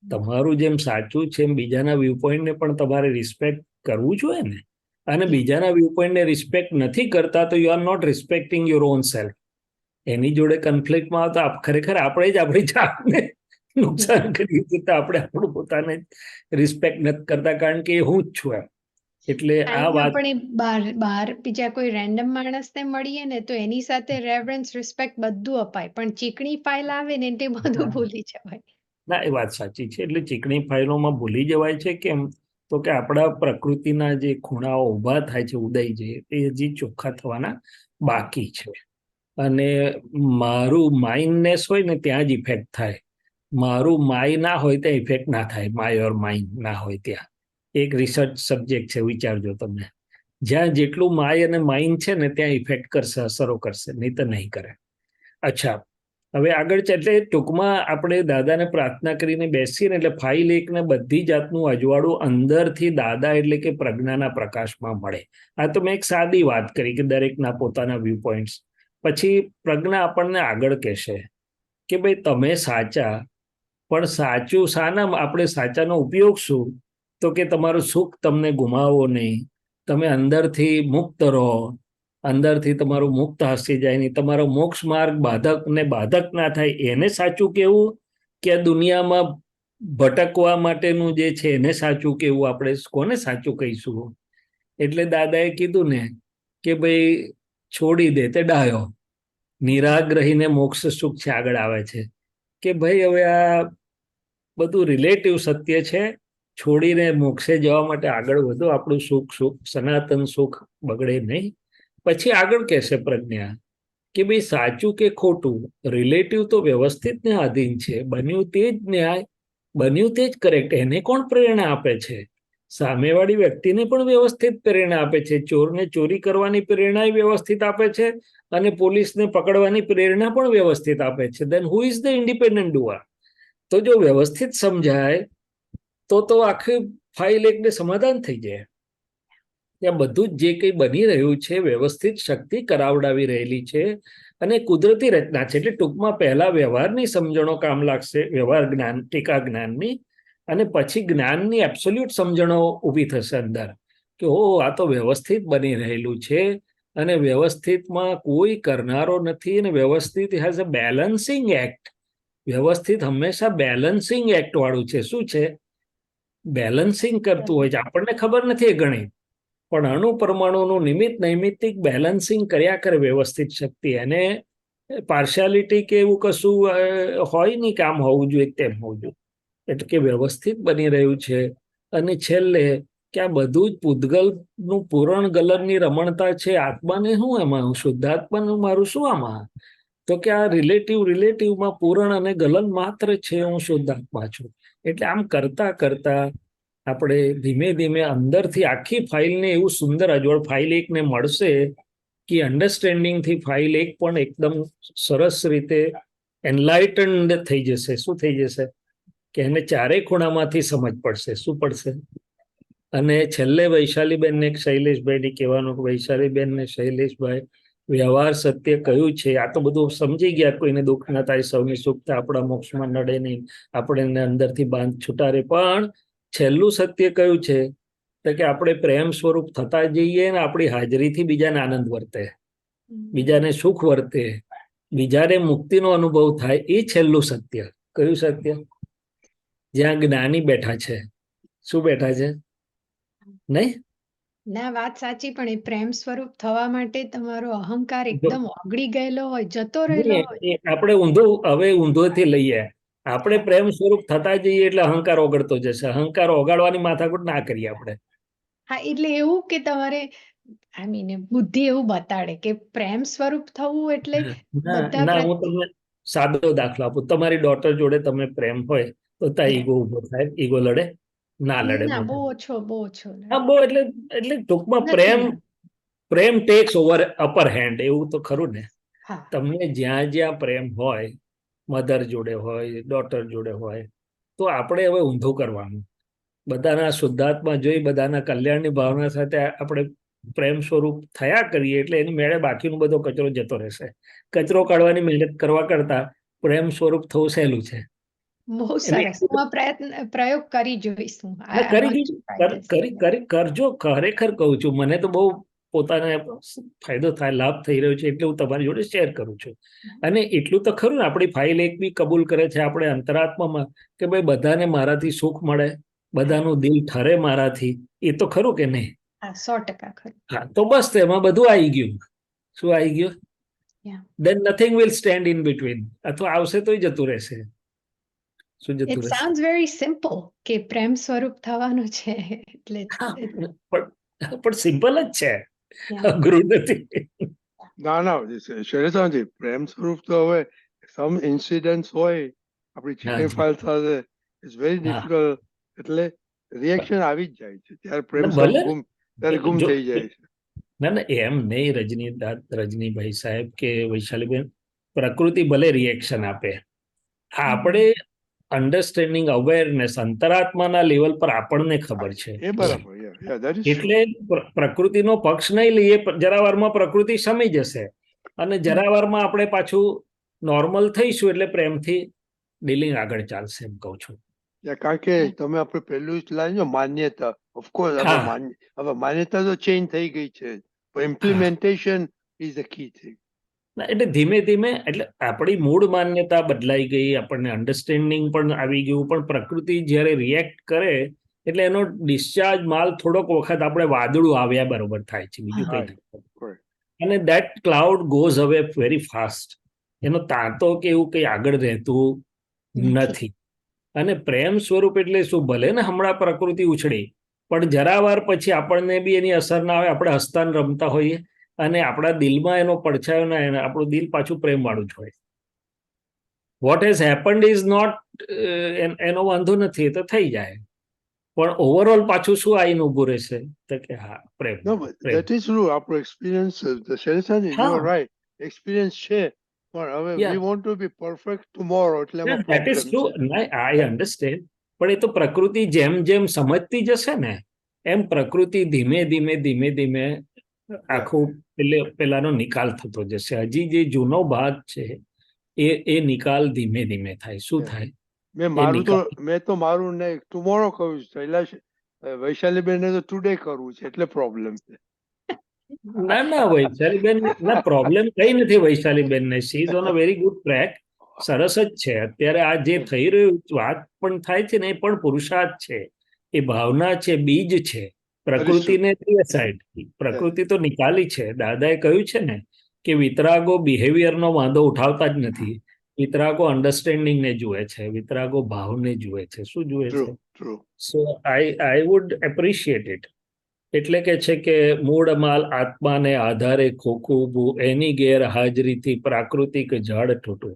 તમારું જેમ સાચું છે એમ બીજાના વ્યૂ પોઈન્ટને પણ તમારે રિસ્પેક્ટ કરવું જોઈએ ને. અને બીજાના વ્યૂ પોઈન્ટને રિસ્પેક્ટ નથી કરતા તો you are not respecting your own self. એની જોડે કન્ફ્લિક્ટમાં આવતા ખરેખર આપણે જ આપણી જાતને નુકસાન કરીએ છીએ, તો આપણે આપણું પોતાને રિસ્પેક્ટ નથી કરતા, કારણ કે હું જ છું એમ. એટલે આ વાત આપણે બહાર બીજા કોઈ રેન્ડમ માણસને મળીએ ને, તો એની સાથે રેવરન્સ, રિસ્પેક્ટ બધું અપાય, પણ ચીકણી ફાઇલ આવે ને તે બધું ભૂલી જવાય. ના, એ વાત સાચી છે. એટલે ચીકણી ફાઇલોમાં ભૂલી જવાય છે કેમ? તો કે આપણા પ્રકૃતિના જે ખૂણાઓ ઊભા થાય છે ઉદય જે એ હજી ચોખ્ખા થવાના બાકી છે. અને મારું માઇન્ડનેસ હોય ને ત્યાં જ ઇફેક્ટ થાય, મારું માય ના હોય ત્યાં ઇફેક્ટ ના થાય, માય ઓર માઇન્ડ ના હોય ત્યાં. એક રિસર્ચ સબ્જેક્ટ છે, વિચારજો તમે. જ્યાં જેટલું માય અને માઇન્ડ છે ને ત્યાં ઇફેક્ટ કરશે, અસરો કરશે, નહીં તો નહીં કરે. અચ્છા, હવે આગળ છે એટલે ટૂંકમાં આપણે દાદાને પ્રાર્થના કરીને બેસીએ ને એટલે ફાઇલ એકને બધી જાતનું અજવાળું અંદરથી દાદા એટલે કે પ્રજ્ઞાના પ્રકાશમાં મળે. આ તો મેં એક સાદી વાત કરી કે દરેકના પોતાના વ્યૂ પોઈન્ટ્સ. પછી પ્રજ્ઞા આપણને આગળ કહેશે કે ભાઈ તમે સાચા, પણ સાચું શાના આપણે સાચાનો ઉપયોગ શું? તો કે તમારું સુખ તમને ગુમાવો નહીં, તમે અંદરથી મુક્ત રહો, અંદરથી તમારું મુક્ત હસી જાય નહીં, તમારો મોક્ષ માર્ગ બાધક ના થાય, એને સાચું કેવું કે દુનિયામાં ભટકવા માટેનું જે છે એને સાચું કેવું? આપણે કોને સાચું કહીશું? એટલે દાદાએ કીધું ને કે ભાઈ છોડી દે તે ડાયો, નિરાગ્રહીને મોક્ષ સુખ છે આગળ આવે છે કે ભાઈ હવે આ બધું રિલેટિવ સત્ય છે, છોડીને મોક્ષે જવા માટે આગળ વધો, આપણું સુખ સનાતન સુખ બગડે નહીં. પછી આગળ કહેશે પ્રજ્ઞા કે ભાઈ સાચું કે ખોટું રિલેટિવ તો વ્યવસ્થિતને આધીન છે, બન્યું તે જ ન્યાય, બન્યું તે જ કરેક્ટ. એને કોણ પ્રેરણા આપે છે? સામેવાળી વ્યક્તિને પણ વ્યવસ્થિત પ્રેરણા આપે છે, ચોરને ચોરી કરવાની પ્રેરણા વ્યવસ્થિત આપે છે, અને પોલીસને પકડવાની પ્રેરણા પણ વ્યવસ્થિત આપે છે. Then who is the independent doer? તો જો વ્યવસ્થિત સમજાય તો આખી ફાઇલ એકને સમાધાન થઈ જાય. ત્યાં બધું જ જે કંઈ બની રહ્યું છે વ્યવસ્થિત શક્તિ કરાવડાવી રહેલી છે અને કુદરતી રચના છે. એટલે ટૂંકમાં પહેલા વ્યવહારની સમજણો કામ લાગશે, વ્યવહાર જ્ઞાન, ટીકા જ્ઞાનની, અને પછી જ્ઞાનની એબ્સોલ્યુટ સમજણો ઊભી થશે અંદર કે ઓ આ તો વ્યવસ્થિત બની રહેલું છે અને વ્યવસ્થિતમાં કોઈ કરનારો નથી, અને વ્યવસ્થિત હેઝ અ બેલેન્સિંગ એક્ટ. વ્યવસ્થિત હંમેશા બેલેન્સિંગ એક્ટ વાળું છે. શું છે? બેલેન્સિંગ કરતું હોય છે. આપણને ખબર નથી એ ગણિત, પણ અણુ પરમાણુનું નિમિત્ત નૈમિત્તિક બેલેન્સિંગ કર્યા કરે વ્યવસ્થિત શક્તિ. એને પાર્શિયાલિટી કે એવું કશું હોય નહીં કે આમ હોવું જોઈએ તેમ હોવું જોઈએ. એટલે કે વ્યવસ્થિત બની રહ્યું છે. અને છેલ્લે કે આ બધું જ પૂતગલનું પૂરણ ગલનની રમણતા છે. આત્માને શું એમાં? શુદ્ધાત્માનું મારું શું આમાં? તો કે આ રિલેટિવમાં પૂરણ અને ગલન માત્ર છે, હું શુદ્ધાત્મા છું. એટલે આમ કરતા કરતા આપણે ધીમે ધીમે અંદરથી આખી ફાઇલને એવું સુંદર અજવાળ ફાઇલ એકને મળશે કે અન્ડરસ્ટેન્ડિંગથી ફાઇલ એક પણ એકદમ સરસ રીતે એનલાઇટન્ડ થઈ જશે. શું થઈ જશે? કે એને ચારેય ખૂણામાંથી સમજ પડશે. શું પડશે? અને છેલ્લે વૈશાલીબેનને શૈલેષભાઈને કહેવાનું કે વૈશાલીબેન ને શૈલેષભાઈ, વ્યવહાર સત્ય કયું છે? આ તો બધું સમજી ગયા, કોઈને દુઃખ ના થાય, સૌની સુખ થાય, આપણા મોક્ષમાં નડે નહીં, આપણે અંદરથી બાંધ છૂટારે. પણ છેલ્લું સત્ય કયું છે? તો કે આપણે પ્રેમ સ્વરૂપ થતા જઈએ ને આપણી હાજરીથી બીજાને આનંદ વર્તે, બીજાને સુખ વર્તે, બીજાને મુક્તિનો અનુભવ થાય. એ છેલ્લું સત્ય. કયું સત્ય? જ્યાં જ્ઞાની બેઠા છે. શું બેઠા છે? નહીં ના, વાત સાચી, પણ એ પ્રેમ સ્વરૂપ થવા માટે તમારો અહંકાર એકદમ ઓગળી ગયેલો હોય, જતો રહેલો હોય. આપણે ઊંધોથી લઈએ. આપણે પ્રેમ સ્વરૂપ થતા જઈએ એટલે અહંકાર ઓગળતો જશે. અહંકાર ઓગાળવાની માથાકૂટ ના કરીએ આપણે. હા, એટલે એવું કે તમારે બુદ્ધિ એવું બતાડે કે પ્રેમ સ્વરૂપ થવું એટલે બધા હું તમને સાદો દાખલો આપું. તમારી ડોટર જોડે તમે પ્રેમ હોય તો ત્યાં ઈગો ઉભો થાય, ઈગો લડે? ના લડે. બહુ ઓછો. હા, બહુ એટલે ટૂંકમાં પ્રેમ ટેક્સ ઓવર અપર હેન્ડ, એવું તો ખરું ને. તમને જ્યાં જ્યાં પ્રેમ હોય, મધર જોડે હોય, ડોટર જોડે હોય, તો આપણે હવે ઊંધું કરવાનું. બધાના શુદ્ધાત્મા જોઈ, બધાના કલ્યાણની ભાવના સાથે આપણે પ્રેમ સ્વરૂપ થયા કરીએ એટલે એની મેળે બાકીનો બધો કચરો જતો રહેશે. કચરો કાઢવાની મહેનત કરવા કરતા પ્રેમ સ્વરૂપ થવું સહેલું છે. બહુ સરસ. પ્રયોગ કરી જોઈશું. કરજો. ખરેખર કહું છું, મને તો બહુ પોતાને ફાયદો થાય, લાભ થઈ રહ્યો છે એટલે હું તમારી જોડે શેર કરું છું. અને એટલું તો ખરું ને, આપણી ફાઇલ એક બી કબૂલ કરે છે આપણે અંતરાત્મામાં કે ભાઈ બધાને મારાથી સુખ મળે, બધાનું દિલ ઠરે મારાથી. એ તો ખરું કે નહીં? 100% ખરું. હા, તો બસ એમાં બધું આવી ગયું. શું આવી ગયું? Then nothing will stand in between. અથવા આવશે તોય જતું રહેશે. શું જતું It રહેશે? sounds very simple કે પ્રેમ સ્વરૂપ થવાનું છે એટલે હા, પણ સિમ્પલ જ છે, Yeah. અઘરું નથી. ના ના શૈલેષાજી, પ્રેમ સ્વરૂપ તો હવે સમ ઇન્સિડન્ટ્સ હોય આપણી ચીકણી હાજી. ફાઇલ સાથે, ઇટ્સ વેરી હા. ડિફિકલ્ટ, એટલે રિએક્શન આવી જ જાય છે ત્યારે પ્રેમ ભલે સ્વરૂપ ત્યારે ગુમ જો થઈ જાય છે. ના એમ નહીં રજનીભાઈ સાહેબ કે વૈશાલીબેન, પ્રકૃતિ ભલે રિએક્શન આપે, આપણે અન્ડરસ્ટેન્ડિંગ અવેરનેસ અંતરાત્માના લેવલ પર આપણને ખબર છે. એ બરાબર, yeah, that is true. એટલે પ્રકૃતિનો પક્ષ નહીં લઈએ, જરાવારમાં પ્રકૃતિ શમી જશે અને જરાવારમાં આપણે પાછું નોર્મલ થઈશું, એટલે પ્રેમથી ડીલિંગ આગળ ચાલશે, એમ કહું છું. કારણ કે તમે આપણે પહેલું જ લાઈન માન્યતા, ઓફકોર્સ હા. હવે માન્યતા તો ચેન્જ થઈ ગઈ છે, પણ implementation is the key thing. એટલે ધીમે ધીમે, એટલે આપણી મૂળ માન્યતા બદલાઈ ગઈ, આપણને અન્ડરસ્ટેન્ડિંગ પણ આવી ગયું, પણ પ્રકૃતિ જ્યારે રિએક્ટ કરે એટલે એનો ડિસ્ચાર્જ માલ થોડોક વખત આપણે વાદળું આવ્યા બરોબર થાય છે, બીજું કઈ નથી. અને દેટ ક્લાઉડ ગોઝ અવે વેરી ફાસ્ટ. એનો તાંતો કે એવું કઈ આગળ રહેતું નથી. અને પ્રેમ સ્વરૂપ એટલે શું, ભલે ને હમણાં પ્રકૃતિ ઉછળી, પણ જરાવાર પછી આપણને બી એની અસર ના આવે, આપણે હસતાન રમતા હોઈએ અને આપણા દિલમાં એનો પડછાયો ના એને આપણું દિલ પાછું પ્રેમ વાળું જ હોય. What has happened is not, એનો વાંધો નથી, એ તો થઈ જાય, પણ ઓવરઓલ પાછું શું આવીને ઉભું રહેશે તો કે હા પ્રેમ. No, but that is true. આપણો experience, Shaileshaji, you are right, experience છે, પણ હવે we want to be perfect tomorrow, એટલે એમાં That is પ્રોબ્લેમ true. છે. I understand. પણ એ તો પ્રકૃતિ જેમ જેમ સમજતી જશે ને, એમ પ્રકૃતિ ધીમે ધીમે ધીમે ધીમે આખું પેલાનો નિકાલ થતો જશે. હજી જે જૂનો ભાગ છે એ નિકાલ ધીમે ધીમે થાય. શું થાય? મેં તો મારું ને ટુમોરો કહ્યું છે, વૈશાલીબેનને તો ટુડે કરવું છે, એટલે પ્રોબ્લેમ છે. ના વૈશાલીબેન, ના પ્રોબ્લેમ કઈ નથી વૈશાલીબેન ને. She is on a very good track. સરસ જ છે. અત્યારે આ જે થઈ રહ્યું વાત પણ થાય છે ને, એ પણ પુરુષાર્થ છે, એ ભાવના છે, બીજ છે. પ્રકૃતિને સાઈડ, પ્રકૃતિ તો નિકાલી છે. દાદાએ કહ્યું છે ને કે વિતરાગો બિહેવિયરનો વાંધો ઉઠાવતા જ નથી, વિતરાગો અન્ડરસ્ટેન્ડિંગ ને જુએ છે, વિતરાગો ભાવને જુએ છે. શું જુએ છે? So I would appreciate it. એટલે કે છે કે મૂળ માલ આત્માને આધારે ખોખું, એની ગેરહાજરીથી પ્રાકૃતિક ઝાડ તૂટું.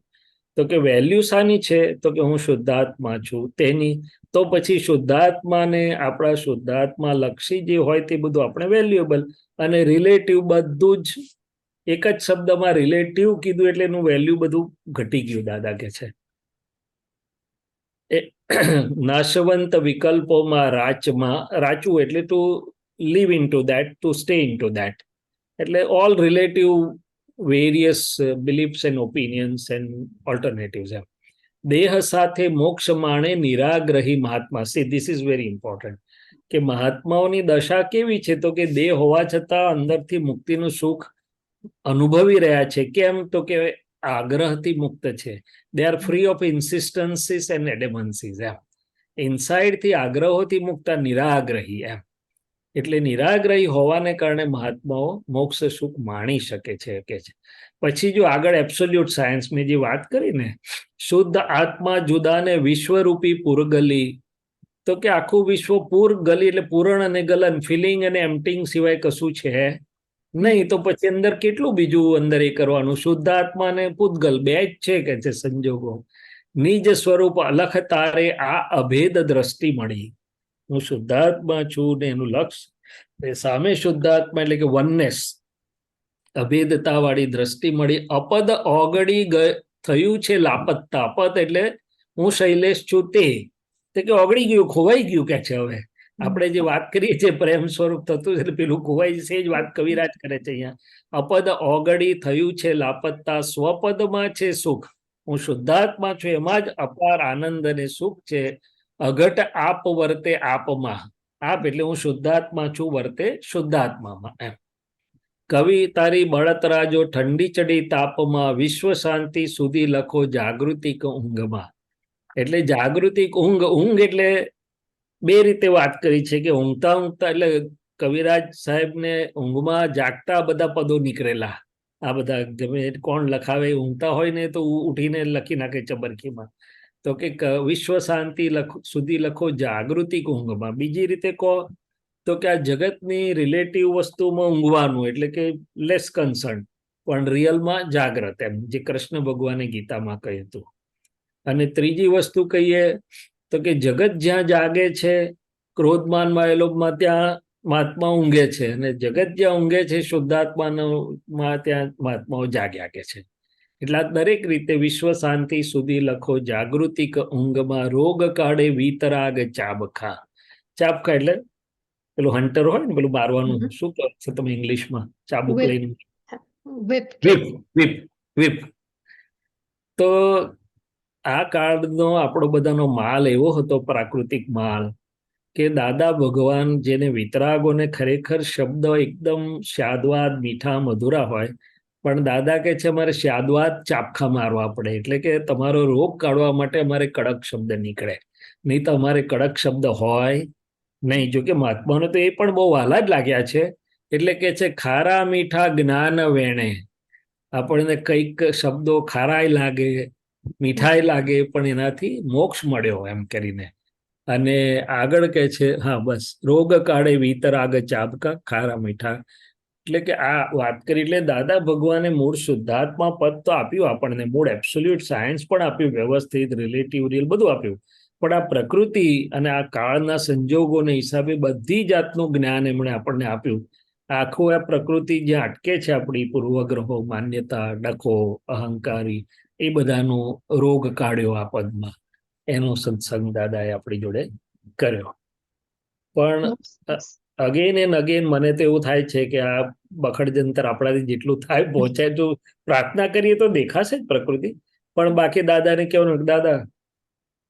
તો કે વેલ્યુ શાની છે? તો કે હું શુદ્ધાત્મા છું તેની. તો પછી શુદ્ધાત્માને, આપણા શુદ્ધાત્મા લક્ષી જે હોય તે બધું આપણે વેલ્યુએબલ, અને રિલેટિવ બધું જ એક જ શબ્દમાં રિલેટિવ કીધું એટલે એનું વેલ્યુ બધું ઘટી ગયું. દાદા કે છે એ નાશવંત વિકલ્પોમાં રાચવું એટલે two live into that, to stay into that. એટલે all relative various beliefs and opinions and alternatives. દેહ સાથે મોક્ષ માણે નિરાગ્રહી મહાત્મા. See, this is very important. કે મહાત્માઓની દશા કેવી છે? તો કે દેહ હોવા છતાં અંદરથી મુક્તિનું સુખ અનુભવી રહ્યા છે. કેમ? તો કે આગ્રહથી મુક્ત છે. They are free of insistences and adamancies. ઇનસાઇડથી આગ્રહોથી મુક્ત, નિરાગ્રહી. એટલે નિરાગ્રહી હોવાને કારણે મહાત્માઓ મોક્ષ સુખ માણી શકે છે કે છે. પછી જો આગળ એબ્સોલ્યુટ સાયન્સ મેં જે વાત કરી ને, શુદ્ધ આત્મા જુદાને વિશ્વરૂપી પૂરગલી. તો કે આખું વિશ્વ પૂરગલી એટલે પૂરણ અને ગલન, ફિલિંગ અને એમ્પટિંગ સિવાય કશું છે નહીં. તો પછી અંદર કેટલું બીજું અંદર એ કરવાનું? શુદ્ધ આત્મા ને પૂતગલ બે જ છે કે છે સંજોગો. નિજ સ્વરૂપ અલખ તારે આ અભેદ દ્રષ્ટિ મળી. હું શુદ્ધાત્મા છું ને એનું લક્ષ સામે શુદ્ધાત્મા એટલે કે વનનેસ, અભેદતા વાળી દ્રષ્ટિ મળી. અપદ ઓગળી થયું છે લાપતતા. અપદ એટલે હું શૈલેષ છું તે કે ઓગળી ગયું, ખોવાઈ ગયું કે છે. હવે આપણે જે વાત કરીએ છીએ પ્રેમ સ્વરૂપ થતું એટલે પેલું ખોવાઈ જશે, જ વાત કવિરાજ કરે છે અહીંયા. અપદ ઓગળી થયું છે લાપતતા, સ્વપદમાં છે સુખ. હું શુદ્ધાત્મા છું, એમાં જ અપાર આનંદ અને સુખ છે. અઘટ આપ વર્તે આપમાં. આપ એટલે હું શુદ્ધાત્મા છું, વર્તે શુદ્ધાત્મામાં. એમ કવિ તારી બળતરા જો ઠંડી ચડી તાપમાં, વિશ્વ શાંતિ સુધી લખો જાગૃતિક ઊંઘમાં. એટલે જાગૃતિક ઊંઘ એટલે બે રીતે વાત કરી છે કે ઊંઘતા એટલે કવિરાજ સાહેબને ઊંઘમાં જાગતા બધા પદો નીકળેલા. આ બધા ગમે કોણ લખાવે, ઊંઘતા હોય ને તો ઉઠીને લખી નાખે ચબરખીમાં. તો કે વિશ્વ શાંતિ સુધી લખો જાગૃતિક ઊંઘમાં. બીજી રીતે કહો તો કે આ જગતની રિલેટિવ વસ્તુમાં ઊંઘવાનું, એટલે કે લેસ કન્સર્ન, પણ રિયલમાં જાગ્રત, એમ જે કૃષ્ણ ભગવાને ગીતામાં કહ્યું હતું. અને ત્રીજી વસ્તુ કહીએ તો કે જગત જ્યાં જાગે છે, ક્રોધમાન લોભમાં, ત્યાં મહાત્મા ઊંઘે છે, અને જગત જ્યાં ઊંઘે છે શુદ્ધાત્મામાં, ત્યાં મહાત્માઓ જાગ્યા કે છે. એટલે આ દરેક રીતે વિશ્વ શાંતિ સુધી લખો જાગૃતિક ઊંઘમાં, રોગ કાળે વીતરાગ ચાબખા. ચાબખા એટલે પેલું હન્ટર હોય ને, પેલું મારવાનું, શું કહો છો તમે ઇંગ્લિશમાં? ચાબુક Whip. લઈને Whip. VIP VIP VIP. તો આ કાળનો આપણો બધાનો માલ એવો હતો, પ્રાકૃતિક માલ, કે દાદા ભગવાન જેને વિતરાગોને ખરેખર શબ્દ એકદમ સ્વાદવાદ, મીઠા, મધુરા હોય, પણ દાદા કે છે અમારે સ્વાદવાદ ચાપખા મારવા પડે, એટલે કે તમારો રોગ કાઢવા માટે અમારે કડક શબ્દ નીકળે, નહીં તો અમારે કડક શબ્દ હોય નહીં. જો કે મહાત્માને તો એ પણ બહુ વહાલા જ લાગ્યા છે, એટલે કે છે ખારા મીઠા જ્ઞાન વેણે. આપણને કંઈક શબ્દો ખારાય લાગે, મીઠાઈ લાગે, પણ એનાથી મોક્ષ મળ્યો એમ કરીને. અને આગળ કે છે, હા બસ, રોગ કાળે વીતરાગ ચાબકા ખારા મીઠા. એટલે કે આ વાત કરી, એટલે દાદા ભગવાને મૂળ શુદ્ધાત્મા પદ તો આપ્યું આપણને, મૂળ એબ્સોલ્યુટ સાયન્સ પણ આપ્યું, વ્યવસ્થિત, રિલેટિવ, રિયલ બધું આપ્યું, પણ આ પ્રકૃતિ અને આ કાળના સંજોગોને હિસાબે બધી જાતનું જ્ઞાન એમણે આપણને આપ્યું. આખું આ પ્રકૃતિ જ્યાં અટકે છે, આપણી પૂર્વગ્રહો, માન્યતા, ડખો, અહંકારી, એ બધાનો રોગ કાઢ્યો આ પદમાં. એનો સત્સંગ દાદાએ આપણી જોડે કર્યો. પણ અગેન એન્ડ અગેન મને તો એવું થાય છે કે આ બખડ જંતર આપણાથી જેટલું થાય પહોંચાય, જો પ્રાર્થના કરીએ તો દેખાશે જ પ્રકૃતિ, પણ બાકી દાદાને કહેવાનું, દાદા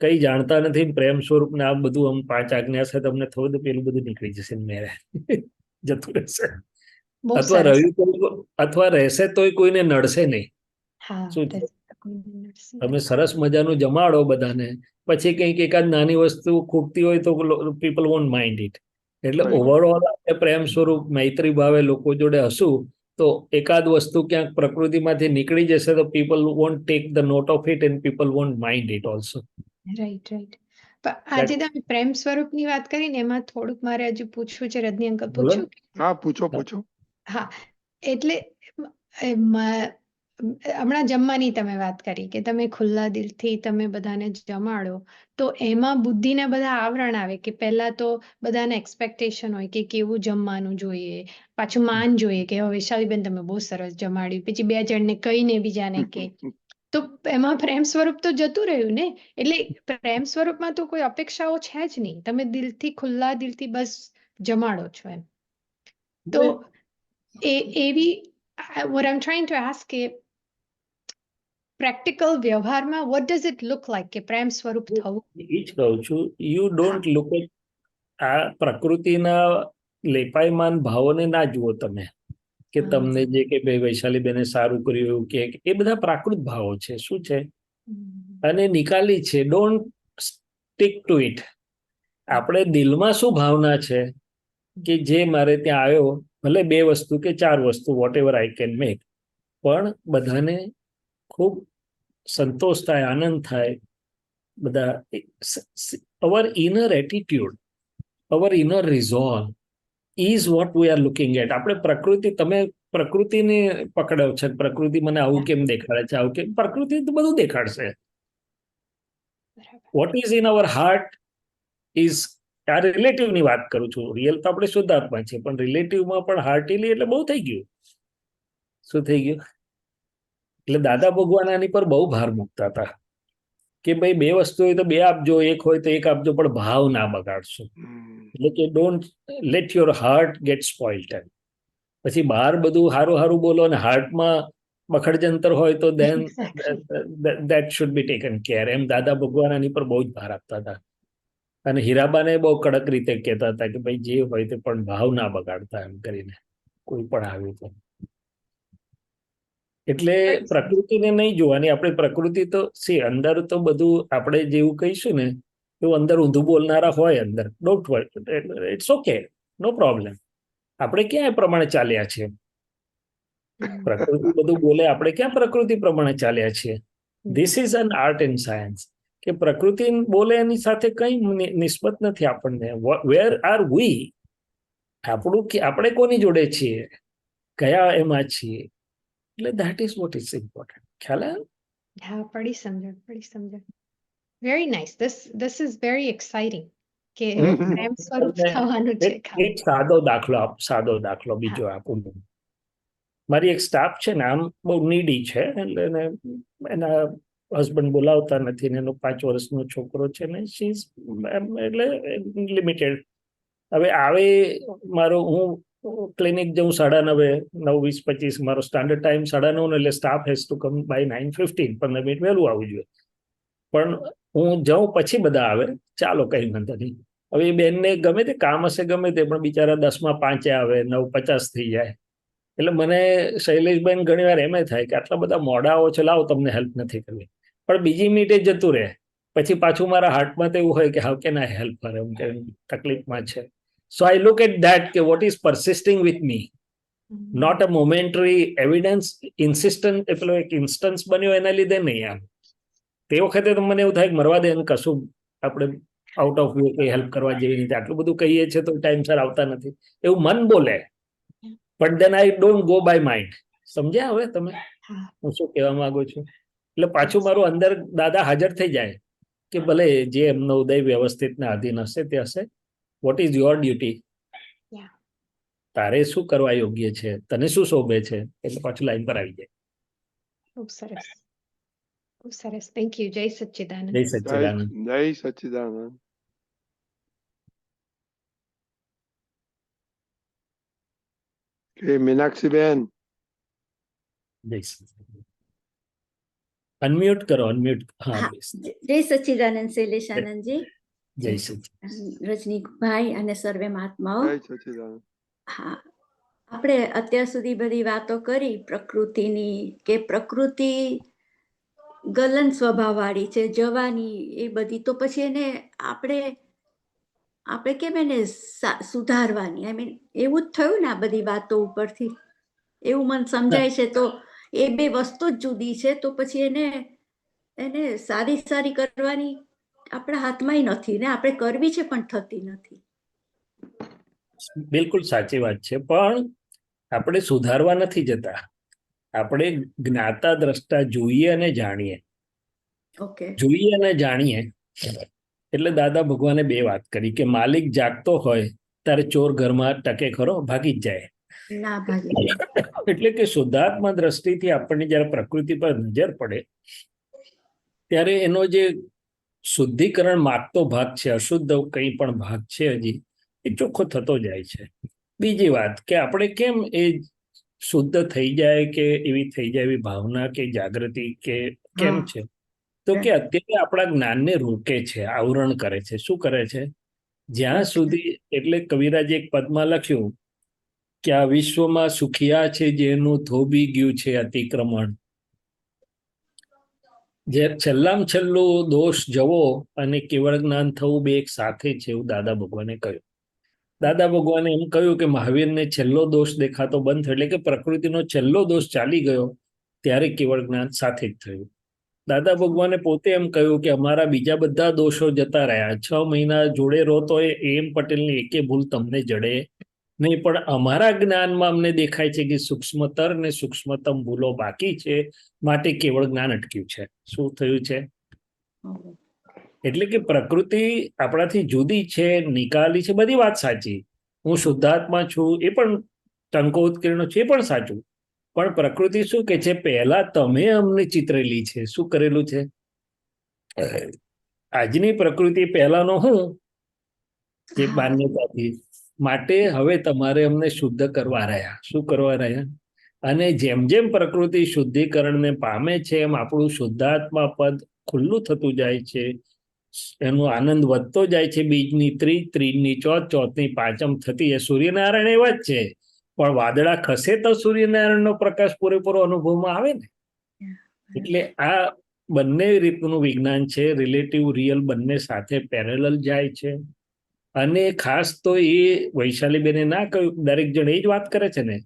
કઈ જાણતા નથી, પ્રેમ સ્વરૂપ ને આ બધું આમ 5 આજ્ઞા છે, તમને થોડું પેલું બધું નીકળી જશે, મેરે જતું રહેશે, અથવા રહ્યું અથવા રહેશે તોય કોઈને નડશે નહીં. શું તમે સરસ મજાનું જમાડો બધાને, પછી કંઈક એકાદ નાની વસ્તુ ખૂટતી હોય તો પીપલ વોન્ટ માઇન્ડ ઇટ. એટલે ઓવરઓલ આપણે પ્રેમ સ્વરૂપ મૈત્રી ભાવે લોકો જોડે હશું તો એકાદ વસ્તુ ક્યાંક પ્રકૃતિમાંથી નીકળી જશે તો people won't take the note of it and people won't mind it also. Right right. આજે તમે પ્રેમ સ્વરૂપની વાત કરીને એમાં થોડુંક મારે હજુ પૂછવું છે. રજની અંકલ પૂછ્યું? હા પૂછો પૂછો. હા, એટલે હમણાં જમવાની તમે વાત કરી કે તમે ખુલ્લા દિલથી તમે બધાને જમાડો, તો એમાં બુદ્ધિના બધા આવરણ આવે કે પહેલા તો બધાને એક્સપેક્ટેશન હોય કે કેવું જમવાનું જોઈએ, પાછું માન જોઈએ કે હવે વૈશાલીબેન તમે બહુ સરસ જમાડ્યું, પછી 2 જણને કહીને બીજાને કે, તો એમાં પ્રેમ સ્વરૂપ તો જતું રહ્યું ને. એટલે પ્રેમ સ્વરૂપમાં તો કોઈ અપેક્ષાઓ છે જ નહીં, તમે દિલથી ખુલ્લા દિલથી બસ જમાડો છો એમ. તો એવી what I'm trying to ask કે પ્રેક્ટિકલ વ્યવહારમાં what does it look like કે પ્રેમ સ્વરૂપ થવું? એ જ કહું છું, યુ ડોન્ટ લુક એટ આ પ્રકૃતિના લેપાયમાન ભાવોને ના જુઓ તમે, કે તમને જે કે ભાઈ વૈશાલીબેને સારું કર્યું એવું કે, એ બધા પ્રાકૃત ભાવો છે. શું છે? અને નિકાલી છે. Don't stick to it. આપણે દિલમાં શું ભાવના છે કે જે મારે ત્યાં આવ્યો, ભલે 2 વસ્તુ કે 4 વસ્તુ, whatever I can make, પણ બધાને ખૂબ સંતોષ થાય, આનંદ થાય. બધા our inner attitude, our inner resolve is what we are looking at. આપણે પ્રકૃતિ, તમે પ્રકૃતિને પકડ્યો છે, પ્રકૃતિ મને આવું કેમ દેખાડે છે, આવું કેમ, પ્રકૃતિ તો બધું દેખાડશે. What is in our heart is, આ રિલેટિવની વાત કરું છું, રિયલ તો આપણે શુદ્ધાત્મા છે, પણ રિલેટિવમાં પણ હાર્ટીલી એટલે બહુ થઈ ગયું. શું થઈ ગયું? એટલે દાદા ભગવાન આની પર બહુ ભાર મૂકતા હતા કે ભાઈ 2 વસ્તુ હોય તો 2 આપજો, 1 હોય તો 1 આપજો, પણ ભાવ ના બગાડશો. એટલે કે don't let your heart get spoiled. પછી બહાર બધું સારું સારું બોલો અને હાર્ટમાં બખડજંતર હોય તો then that should be taken care. એમ દાદા ભગવાન આની પર બહુ જ ભાર આપતા હતા. અને હીરાબાને બહુ કડક રીતે કહેતા હતા કે ભાઈ જે હોય તે પણ ભાવ ના બગાડતા, એમ કરીને કોઈ પણ આવ્યું તો. એટલે પ્રકૃતિને નહીં જોવાની, આપણે પ્રકૃતિ તો અંદર તો બધું આપણે જેવું કહીશું ને એવું અંદર ઊંધું બોલનારા હોય અંદર, don't worry, it's okay, no problem. આપણે ક્યાં એ પ્રમાણે ચાલ્યા છીએ? પ્રકૃતિ બધું બોલે, આપણે ક્યાં પ્રકૃતિ પ્રમાણે ચાલ્યા છીએ? This is an art and science. કે પ્રકૃતિ બોલે એની સાથે કઈ નિસ્બત નથી આપણને. વેર આર વી, આપણે કોની જોડે છીએ, કયા એમાં છીએ, એટલે that is what is important. ખ્યાલ આવ્યો? હા, પડી સમજણ. Very nice. This is very exciting કે પ્રેમ સ્વરૂપ થવાનું છે. એક સાદો દાખલો બીજો આપું. મારી એક સ્ટાફ છે ને, આમ બહુ નીડી છે, એટલે એના હસબન્ડ બોલાવતા નથી ને એનો 5 વર્ષનો છોકરો છે ને, એટલે લિમિટેડ. હવે આવે હું ક્લિનિક જઉં 9:30, 9:20-25 મારો સ્ટાન્ડર્ડ ટાઈમ 9:30, એટલે staff has to come by 9:15, 15 minute વહેલું આવવું જોઈએ. પણ હું જાઉં પછી બધા આવે, ચાલો કઈ વાંધો નહીં. હવે એ બેનને ગમે તે કામ હશે, ગમે તે, પણ બિચારા 10:05 આવે, 9:50 થઈ જાય. એટલે મને શૈલેષભાઈ ઘણી વાર એમ થાય કે આટલા બધા મોડાઓ છે, લાવો તમને હેલ્પ નથી કરવી. પણ બીજી મિનિટે જતું રહે, પછી પાછું મારા હાર્ટમાં તો એવું હોય કે હાઉ કેન આઈ હેલ્પ કરે, એમ કે તકલીફમાં છે. So I look at that કે what is persisting with me, not a momentary evidence. Insistent પેલો એક ઇન્સ્ટન્સ બન્યો એના લીધે નહીં. આમ તે વખતે તો મને એવું થાય કે મરવા દે, કશું આપણે આઉટ ઓફ વ્યૂ કઈ હેલ્પ કરવા જેવી નથી. આટલું બધું કહીએ છીએ તો ટાઈમસર આવતા નથી, એવું મન બોલે. But then I don't go by mind. સમજ્યા હવે તમે હું શું કહેવા માંગુ છું? એટલે પાછું મારું અંદર દાદા હાજર થઈ જાય કે ભલે જે એમનો ઉદય વ્યવસ્થિત ને આધીન હશે તે હશે. What is your duty? તારે શું કરવા યોગ્ય છે, તને શું શોભે છે, એટલે પાછું લાઈન પર આવી જાય. ખૂબ સરસ, ખૂબ સરસ. Thank you. જય સચ્ચિદાનંદ. જય સચ્ચિદાનંદ. જય સચ્ચિદાનંદ. મીનાક્ષીબેન, જય સચ્ચિદાનંદ. અનમ્યુટ કરો, અનમ્યુટ. હા, જય સચ્ચિદાનંદ શૈલેષાનંદજી, જય સચ્ચિદાનંદ રજનીભાઈ અને સર્વે મહાત્માઓ. જય સચ્ચિદાનંદ. હા, આપણે અત્યાર સુધી બધી વાતો કરી પ્રકૃતિની, કે પ્રકૃતિ ગલન સ્વભાવ વાળી છે, જવાની, એ બધી. તો પછી એને આપણે કેમ એને સુધારવાની? આઈ મીન એવું જ થયું ને આ બધી વાતો ઉપરથી, એવું મને સમજાય છે. તો એ બે વસ્તુ જ જુદી છે. તો પછી એને સારી કરવાની આપણા હાથમાં નથી ને, આપણે કરવી છે પણ થતી નથી. બિલકુલ સાચી વાત છે. પણ આપણે સુધારવા નથી જતા, આપણે જ્ઞાતા દ્રષ્ટા જોઈએ અને જાણીએ. ઓકે, જોઈએ અને જાણીએ એટલે દાદા ભગવાને 2 વાત કરી કે માલિક જાગતો હોય ત્યારે ચોર ઘરમાં ટકે ખરો? ભાગી જ જાય. ના ભાગી. એટલે કે શુદ્ધાત્મા દ્રષ્ટિથી આપણને જયારે પ્રકૃતિ પર નજર પડે ત્યારે એનો જે શુદ્ધિકરણ માગતો ભાગ છે, અશુદ્ધ કંઈ પણ ભાગ છે હજી, એ ચોખ્ખો થતો જાય છે. બીજી વાત કે આપણે કેમ એ શુદ્ધ થઈ જાય કે એવી થઈ જાય એવી ભાવના કે જાગૃતિ કે કેમ છે? તો કે અત્યારે આપણા જ્ઞાનને રોકે છે, આવરણ કરે છે. શું કરે છે? જ્યાં સુધી, એટલે કવિરાજે એક પદમાં લખ્યું કે આ વિશ્વમાં સુખિયા છે જેનું થોભી ગયું છે અતિક્રમણ. જે છેલ્લામાં છેલ્લું દોષ જવો અને કેવળ જ્ઞાન થવું બે એક સાથે છે, એવું દાદા ભગવાને કહ્યું. દાદા ભગવાને એમ કહ્યું કે મહાવીરને છેલ્લો દોષ દેખાતો બંધ થયો, એટલે કે પ્રકૃતિનો છેલ્લો દોષ ચાલી ગયો ત્યારે કેવળ જ્ઞાન સાથે જ થયું. દાદા ભગવાને પોતે એમ કહ્યું કે અમારા બીજા બધા દોષો જતા રહ્યા, 6 મહિના જોડે રહો તો એમ પટેલની એકે ભૂલ તમને જડે નહીં, પણ અમારા જ્ઞાનમાં અમને દેખાય છે કે સૂક્ષ્મતર ને સૂક્ષ્મતમ ભૂલો બાકી છે, માટે કેવળ જ્ઞાન અટક્યું છે. શું થયું છે? એટલે કે પ્રકૃતિ આપણાથી જુદી છે, નિકાલી છે, બધી વાત સાચી. હું શુદ્ધાત્મા છું એ પણ, ટંકો ઉત્કીર્ણ છે એ પણ સાચું. પણ પ્રકૃતિ શું કે છે? પહેલા તમે અમને ચિતરેલી છે. શું કરેલું છે? આજની પ્રકૃતિ પહેલાનો હું જે માન્યતાથી, માટે હવે તમારે અમને શુદ્ધ કરવા રહ્યા. શું કરવા રહ્યા? અને જેમ જેમ પ્રકૃતિ શુદ્ધિકરણને પામે છે એમ આપણું શુદ્ધાત્મા પદ ખુલ્લું થતું જાય છે, એનો આનંદ વધતો જાય છે. બીજની ત્રીજ, ત્રીજની ચોથ, ચોથની પાંચમ થતી. એ સૂર્યનારાયણ એવા જ છે, પણ વાદળા ખસે તો સૂર્યનારાયણનો પ્રકાશ પૂરેપૂરો અનુભવમાં આવે ને. એટલે આ બંને રીતનું વિજ્ઞાન છે, રિલેટિવ રિયલ બંને સાથે પેરેલલ જાય છે. અને ખાસ તો એ વૈશાલીબેને ના કહ્યું, દરેક જણ એ જ વાત કરે છે ને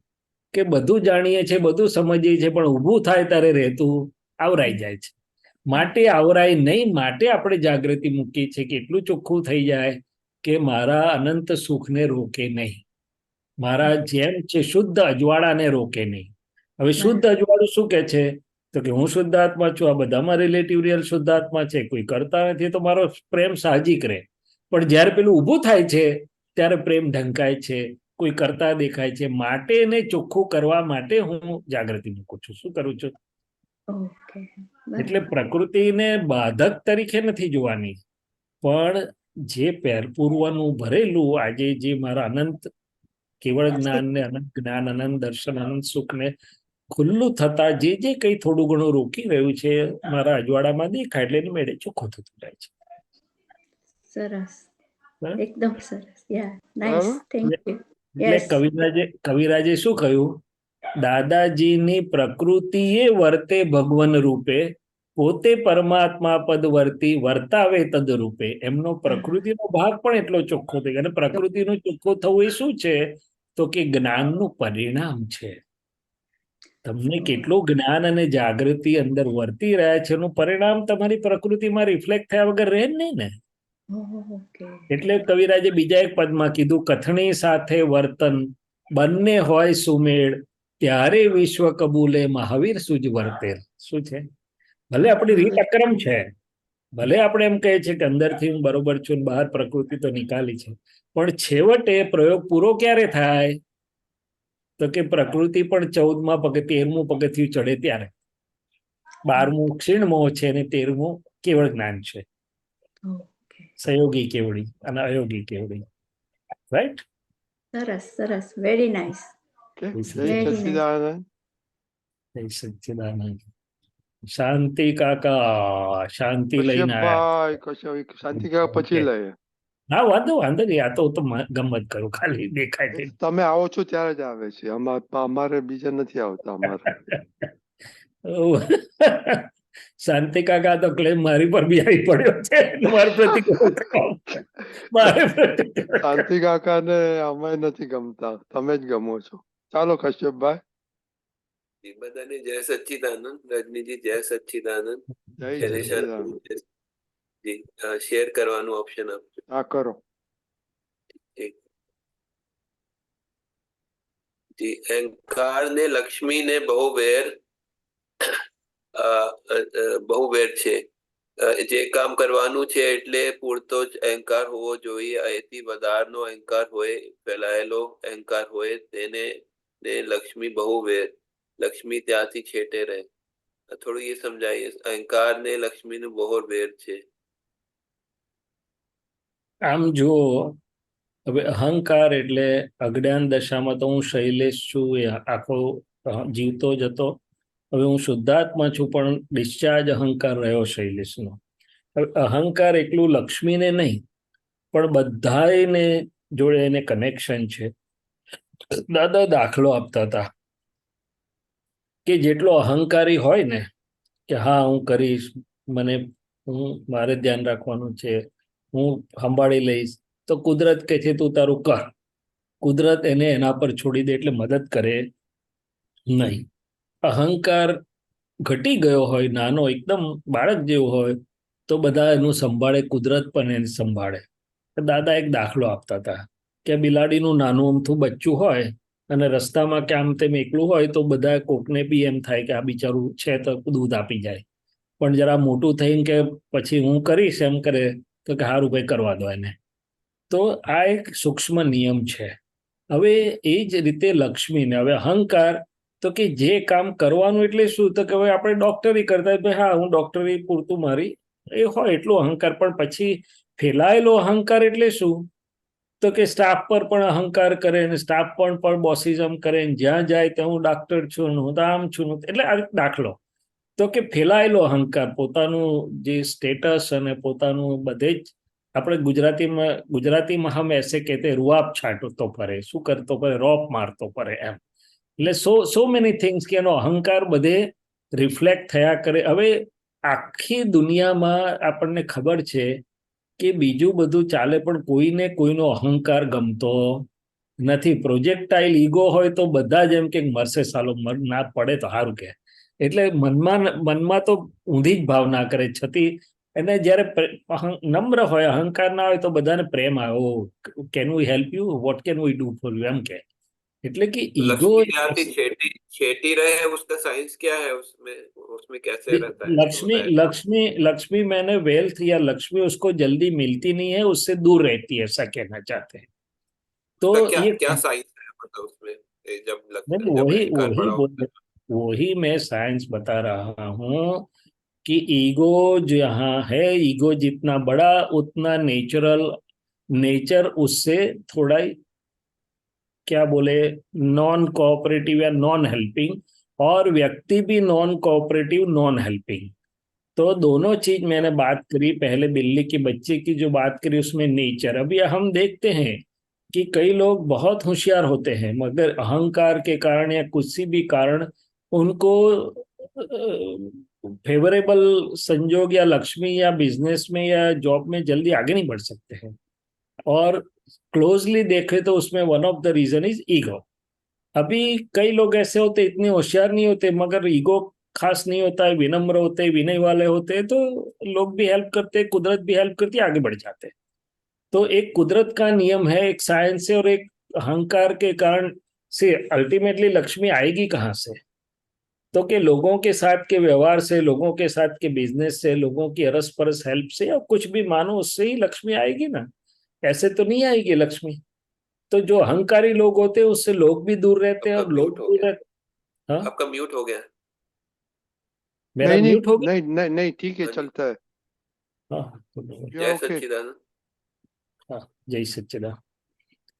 કે બધું જાણીએ છીએ, બધું સમજીએ છીએ, પણ ઊભું થાય ત્યારે રહેતું આવરાઈ જાય છે. માટે આવરાય નહીં, માટે આપણે જાગૃતિ મૂકી છે કે એટલું ચોખ્ખું થઈ જાય કે મારા અનંત સુખને રોકે નહીં, મારા જેમ છે શુદ્ધ અજવાળાને રોકે નહીં. હવે શુદ્ધ અજવાળું શું કે છે? તો કે હું શુદ્ધાત્મા છું, આ બધામાં રિલેટિવ રિયલ શુદ્ધાત્મા છે, કોઈ કરતા નથી તો મારો પ્રેમ સાહજિક રહે. પણ જ્યારે પેલું ઊભું થાય છે ત્યારે પ્રેમ ઢંકાય છે, કોઈ કરતા દેખાય છે. માટે એને ચોખ્ખું કરવા માટે હું જાગૃતિ મૂકું છું. શું કરું છું? ઓકે, એટલે પ્રકૃતિને બાધક તરીકે નથી જોવાની, પણ જે પૂર્વનું ભરેલું આજે જે મારા અનંત કેવળ જ્ઞાન ને અનંત જ્ઞાન, અનંત દર્શન, અનંત સુખ ને ખુલ્લું થતા જે જે કંઈ થોડું ઘણું રોકી રહ્યું છે મારા અજવાળામાં દેખાય એટલે એની મેળે ચોખ્ખું થતું જાય છે. સરસ, બરાબર? એકદમ સરસ. યા, નાઇસ, થેન્ક યુ. એટલે કવિરાજે શું કહ્યું? દાદાજીની પ્રકૃતિએ વર્તે ભગવન રૂપે, પોતે પરમાત્મા પદ વર્તાવે તદ રૂપે. એમનો પ્રકૃતિનો ભાગ પણ એટલો ચોખ્ખો થઈ ગયો. અને પ્રકૃતિનું ચોખ્ખું થવું એ શું છે? તો કે જ્ઞાનનું પરિણામ છે. તમને કેટલું જ્ઞાન અને જાગૃતિ અંદર વર્તી રહ્યા છે એનું પરિણામ તમારી પ્રકૃતિમાં રિફ્લેક્ટ થયા વગર રહે નહીં ને. એટલે કવિરાજે બીજા એક પદમાં કીધું, કથણી સાથે વર્તન બંને હોય સુમેળ, ત્યારે વિશ્વ કબૂલે મહાવીર સુજ વર્તે. શું છે? ભલે આપણી રીત અક્રમ છે, ભલે આપણે એમ કહીએ છીએ કે અંદરથી હું બરોબર છું, બહાર પ્રકૃતિ તો નિકાલી છે, પણ છેવટે પ્રયોગ પૂરો ક્યારે થાય? તો કે પ્રકૃતિ પણ 14મા પગથિયે 13મું પગથિયું ચડે ત્યારે. 12મું ક્ષીણમો છે અને 13મું કેવળ જ્ઞાન છે. સહયોગી કેવડી અને અયોગી કેવડી. રાઈટ? સરસ, સરસ, વેરી નાઇસ. જય સચ્ચિદાનંદ. જય સચ્ચિદાનંદ. શાંતિ કાકા, શાંતિ લઈને કશ્યપભાઈ, શાંતિ કાકા પછી લઈએ. હા, વાંધો નહીં. આ તો ગમત કરું, ખાલી દેખાય છે. તમે આવો છો ત્યારે જ આવે છે, અમારે બીજા નથી આવતા. અમારે શાંતિ કાકા તો ક્લેમ મારી પર બી આવી પડ્યો છે. શાંતિ કાકા ને અમે નથી ગમતા, તમે જ ગમો છો. ચાલો કશ્યપભાઈ. બધાને જય સચ્ચિદાનંદ. રજનીજી જય સચ્ચિદાનંદ. શેર કરવાનું ઓપ્શન આપજો. હા, કરો. જી, અહંકાર ને લક્ષ્મી ને બહુ વેર છે. જે કામ કરવાનું છે એટલે પૂરતો જ અહંકાર હોવો જોઈએ. અહીંથી વધારનો અહંકાર હોય, ફેલાયેલો અહંકાર હોય, તેને લક્ષ્મી બહુ વેર. લક્ષ્મી ત્યાંથી છેટે રહે. થોડું એ સમજાઈએ. અહંકાર ને લક્ષ્મી નું બહુ વેર છે. આમ જુઓ, હવે અહંકાર એટલે અજ્ઞાન દશામાં તો હું શૈલેષ છું, એ આખો જીવતો જતો. હવે હું શુદ્ધાત્મા છું, પણ ડિસ્ચાર્જ અહંકાર રહ્યો શૈલેષનો. હવે અહંકાર એટલું લક્ષ્મીને નહીં, પણ બધાને જોડે એને કનેક્શન છે. દાદા દાખલો આપતા હતા કે જેટલો અહંકારી હોય ને કે હા હું કરીશ, મારે ધ્યાન રાખવાનું છે, હું સંભાળી લઈશ, તો કુદરત કહે છે તું તારું કર. કુદરત એને એના પર છોડી દે એટલે મદદ કરે નહીં. અહંકાર ઘટી ગયો હોય, નાનો એકદમ બાળક જેવો હોય, તો બધા એનું સંભાળે, કુદરત પણ એને સંભાળે. દાદા એક દાખલો આપતા હતા કે બિલાડીનું નાનું અમથું બચ્ચું હોય અને રસ્તામાં કે આમ તેમ એકલું હોય તો બધા કોકને બી એમ થાય કે આ બિચારું છે તો દૂધ આપી જાય, પણ જરા મોટું થઈને કે પછી હું કરીશ એમ કરે તો કે સારું ભાઈ કરવા દો એને. તો આ એક સૂક્ષ્મ નિયમ છે. હવે એ જ રીતે લક્ષ્મીને, હવે અહંકાર તો કે જે કામ કરવાનું એટલે શું? તો કે હવે આપણે ડોક્ટરી કરતા હોય, હા હું ડોક્ટરી પૂરતું મારી એ હોય એટલું અહંકાર. પણ પછી ફેલાયેલો અહંકાર એટલે શું? તો કે સ્ટાફ પર પણ અહંકાર કરે ને સ્ટાફ પણ બોસિઝમ કરે, જ્યાં જાય ત્યાં હું ડોક્ટર છું, હું તો આમ છું. એટલે આ દાખલો તો કે ફેલાયેલો અહંકાર, પોતાનું જે સ્ટેટસ અને પોતાનું બધે જ આપણે ગુજરાતીમાં હમ એસે કહેતે રૂઆબ છાંટતો ફરે. શું કરતો ફરે? રોપ મારતો ફરે એમ. એટલે સો મેની થિંગ્સ કે એનો અહંકાર બધે રિફ્લેક્ટ થયા કરે. હવે આખી દુનિયામાં આપણને ખબર છે કે બીજું બધું ચાલે, પણ કોઈને કોઈનો અહંકાર ગમતો નથી. પ્રોજેક્ટાઇલ ઈગો હોય તો બધા જ એમ કે મરશે, સાલો ના પડે તો સારું કે એટલે મનમાં તો ઊંધી જ ભાવના કરે છતી એને જ્યારે નમ્ર હોય, અહંકાર ના હોય તો બધાને પ્રેમ આવે, oh can we help you, what can we do for you, એમ કે. એટલે કે ઈગો लक्ष्मी के आती छेटी छेटी रहे, उसका साइंस क्या है, उसमें उसमें कैसे रहता है? लक्ष्मी लक्ष्मी लक्ष्मी मैंने वेल्थ या लक्ष्मी उसको जल्दी मिलती नहीं है, उससे दूर रहती है, ऐसा कहना चाहते हैं। तो उसका क्या ये क्या साइंस है, मतलब उसमें जब नहीं, जब वही अहंकार वही बड़ा होता है? वही मैं साइंस बता रहा हूँ कि ईगो जहाँ है, ईगो जितना बड़ा उतना नेचर उससे थोड़ा क्या बोले, नॉन कोऑपरेटिव या नॉन हेल्पिंग, और व्यक्ति भी नॉन कोऑपरेटिव नॉन हेल्पिंग। तो दोनों चीज मैंने बात करी, पहले बिल्ली की बच्चे की जो बात करी उसमें नेचर। अभी हम देखते हैं कि कई लोग बहुत होशियार होते हैं मगर अहंकार के कारण या किसी भी कारण उनको फेवरेबल संजोग या लक्ष्मी या बिजनेस में या जॉब में जल्दी आगे नहीं बढ़ सकते हैं। और क्लोजली देखें तो उसमें one of the reason is ego. अभी कई लोग ऐसे होते, इतने होशियार नहीं होते मगर ईगो खास नहीं होता है, विनम्र होते हैं, विनय वाले होते हैं, तो लोग भी हेल्प करते हैं, कुदरत भी हेल्प करती है, आगे बढ़ जाते हैं। तो एक कुदरत का नियम है, एक साइंस है, और एक अहंकार के कारण से अल्टीमेटली लक्ष्मी आएगी कहाँ से? तो कि लोगों के साथ के व्यवहार से, लोगों के साथ के बिजनेस से, लोगों की अरस परस हेल्प से, या कुछ भी मानो उससे ही लक्ष्मी आएगी ना, ऐसे तो नहीं आएगी लक्ष्मी। तो जो अहंकारी लोग होते हैं उससे लोग भी दूर रहते हैं, आपका और लोग म्यूट हो दूर गया, रहते। हाँ, आपका म्यूट हो गया। मेरा नहीं नहीं म्यूट हो गया। नहीं नहीं नहीं, ठीक है, हाँ जी। चलता है। हाँ, तो या जय ओके। सच्चिदानंद। हाँ, जय सच्चिदानंद।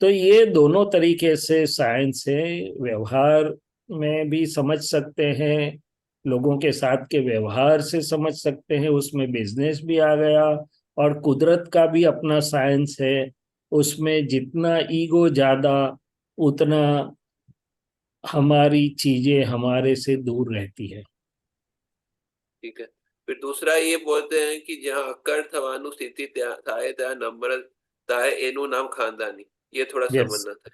तो ये दोनों तरीके से साइंस है, व्यवहार में भी समझ सकते हैं, लोगों के साथ के व्यवहार से समझ सकते हैं, उसमें बिजनेस भी आ गया, और कुदरत का भी अपना साइंस है, उसमें जितना ईगो ज्यादा उतना हमारी चीजें हमारे से दूर रहती है। ठीक है, फिर दूसरा ये बोलते हैं कि जहाँ अक्कड़ थवानु स्थिति थाए ત્યાં નમ્રતા એનું નામ ખાનદાની। ये थोड़ा यस, समझना था।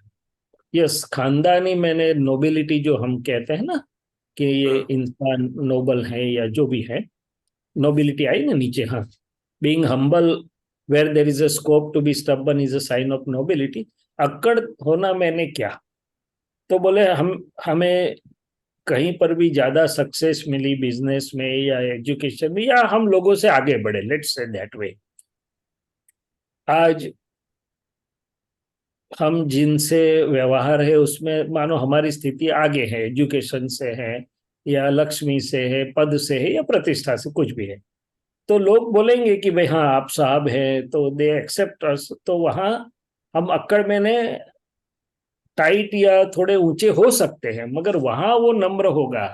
यस, खानदानी मैंने नोबिलिटी जो हम कहते हैं ना, कि ये हाँ इंसान नोबल है या जो भी है, नोबिलिटी आई ना नीचे। हाँ, being humble where there is a scope to be stubborn is a sign of nobility. अक्कड़ होना मैंने क्या, तो बोले हमें कहीं पर भी ज्यादा सक्सेस मिली बिजनेस में या एजुकेशन में, या हम लोगों से आगे बढ़े, लेट्स से दैट वे। आज हम जिनसे व्यवहार है उसमें मानो हमारी स्थिति आगे है, एजुकेशन से है या लक्ष्मी से है, पद से है या प्रतिष्ठा से, कुछ भी है, तो लोग बोलेंगे कि भाई हाँ आप साहब हैं, तो दे एक्सेप्ट अस। तो वहां हम अक्कड़ मैंने टाइट या थोड़े ऊंचे हो सकते हैं, मगर वहां वो नम्र होगा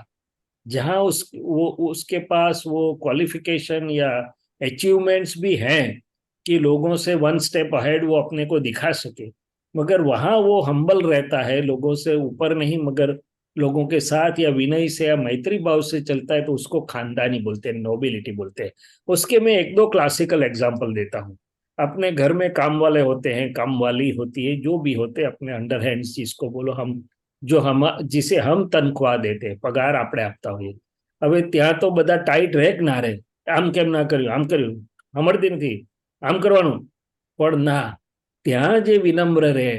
जहां उसके पास वो क्वालिफिकेशन या अचीवमेंट्स भी हैं कि लोगों से वन स्टेप अहेड वो अपने को दिखा सके, मगर वहां वो हम्बल रहता है, लोगों से ऊपर नहीं मगर लोगों के साथ या विनय से या मैत्री भाव से चलता है, तो उसको खानदानी बोलते हैं, नोबिलिटी बोलते हैं। उसके मैं एक दो क्लासिकल एग्जाम्पल देता हूँ। अपने घर में काम वाले होते हैं, काम वाली होती है, जो भी होते हैं अपने अंडर हैंड्स जिसको बोलो, हम जो हम जिसे हम तनख्वाह देते પગાર આપણે આપતા હોઈએ, હવે ત્યાં તો બધા ટાઈટ રહે કે ના રહે, આમ કેમ ના કર્યું, આમ કર્યું, સાંભળતી નથી, આમ કરવાનું, પણ ના, ત્યાં જે વિનમ્ર રહે,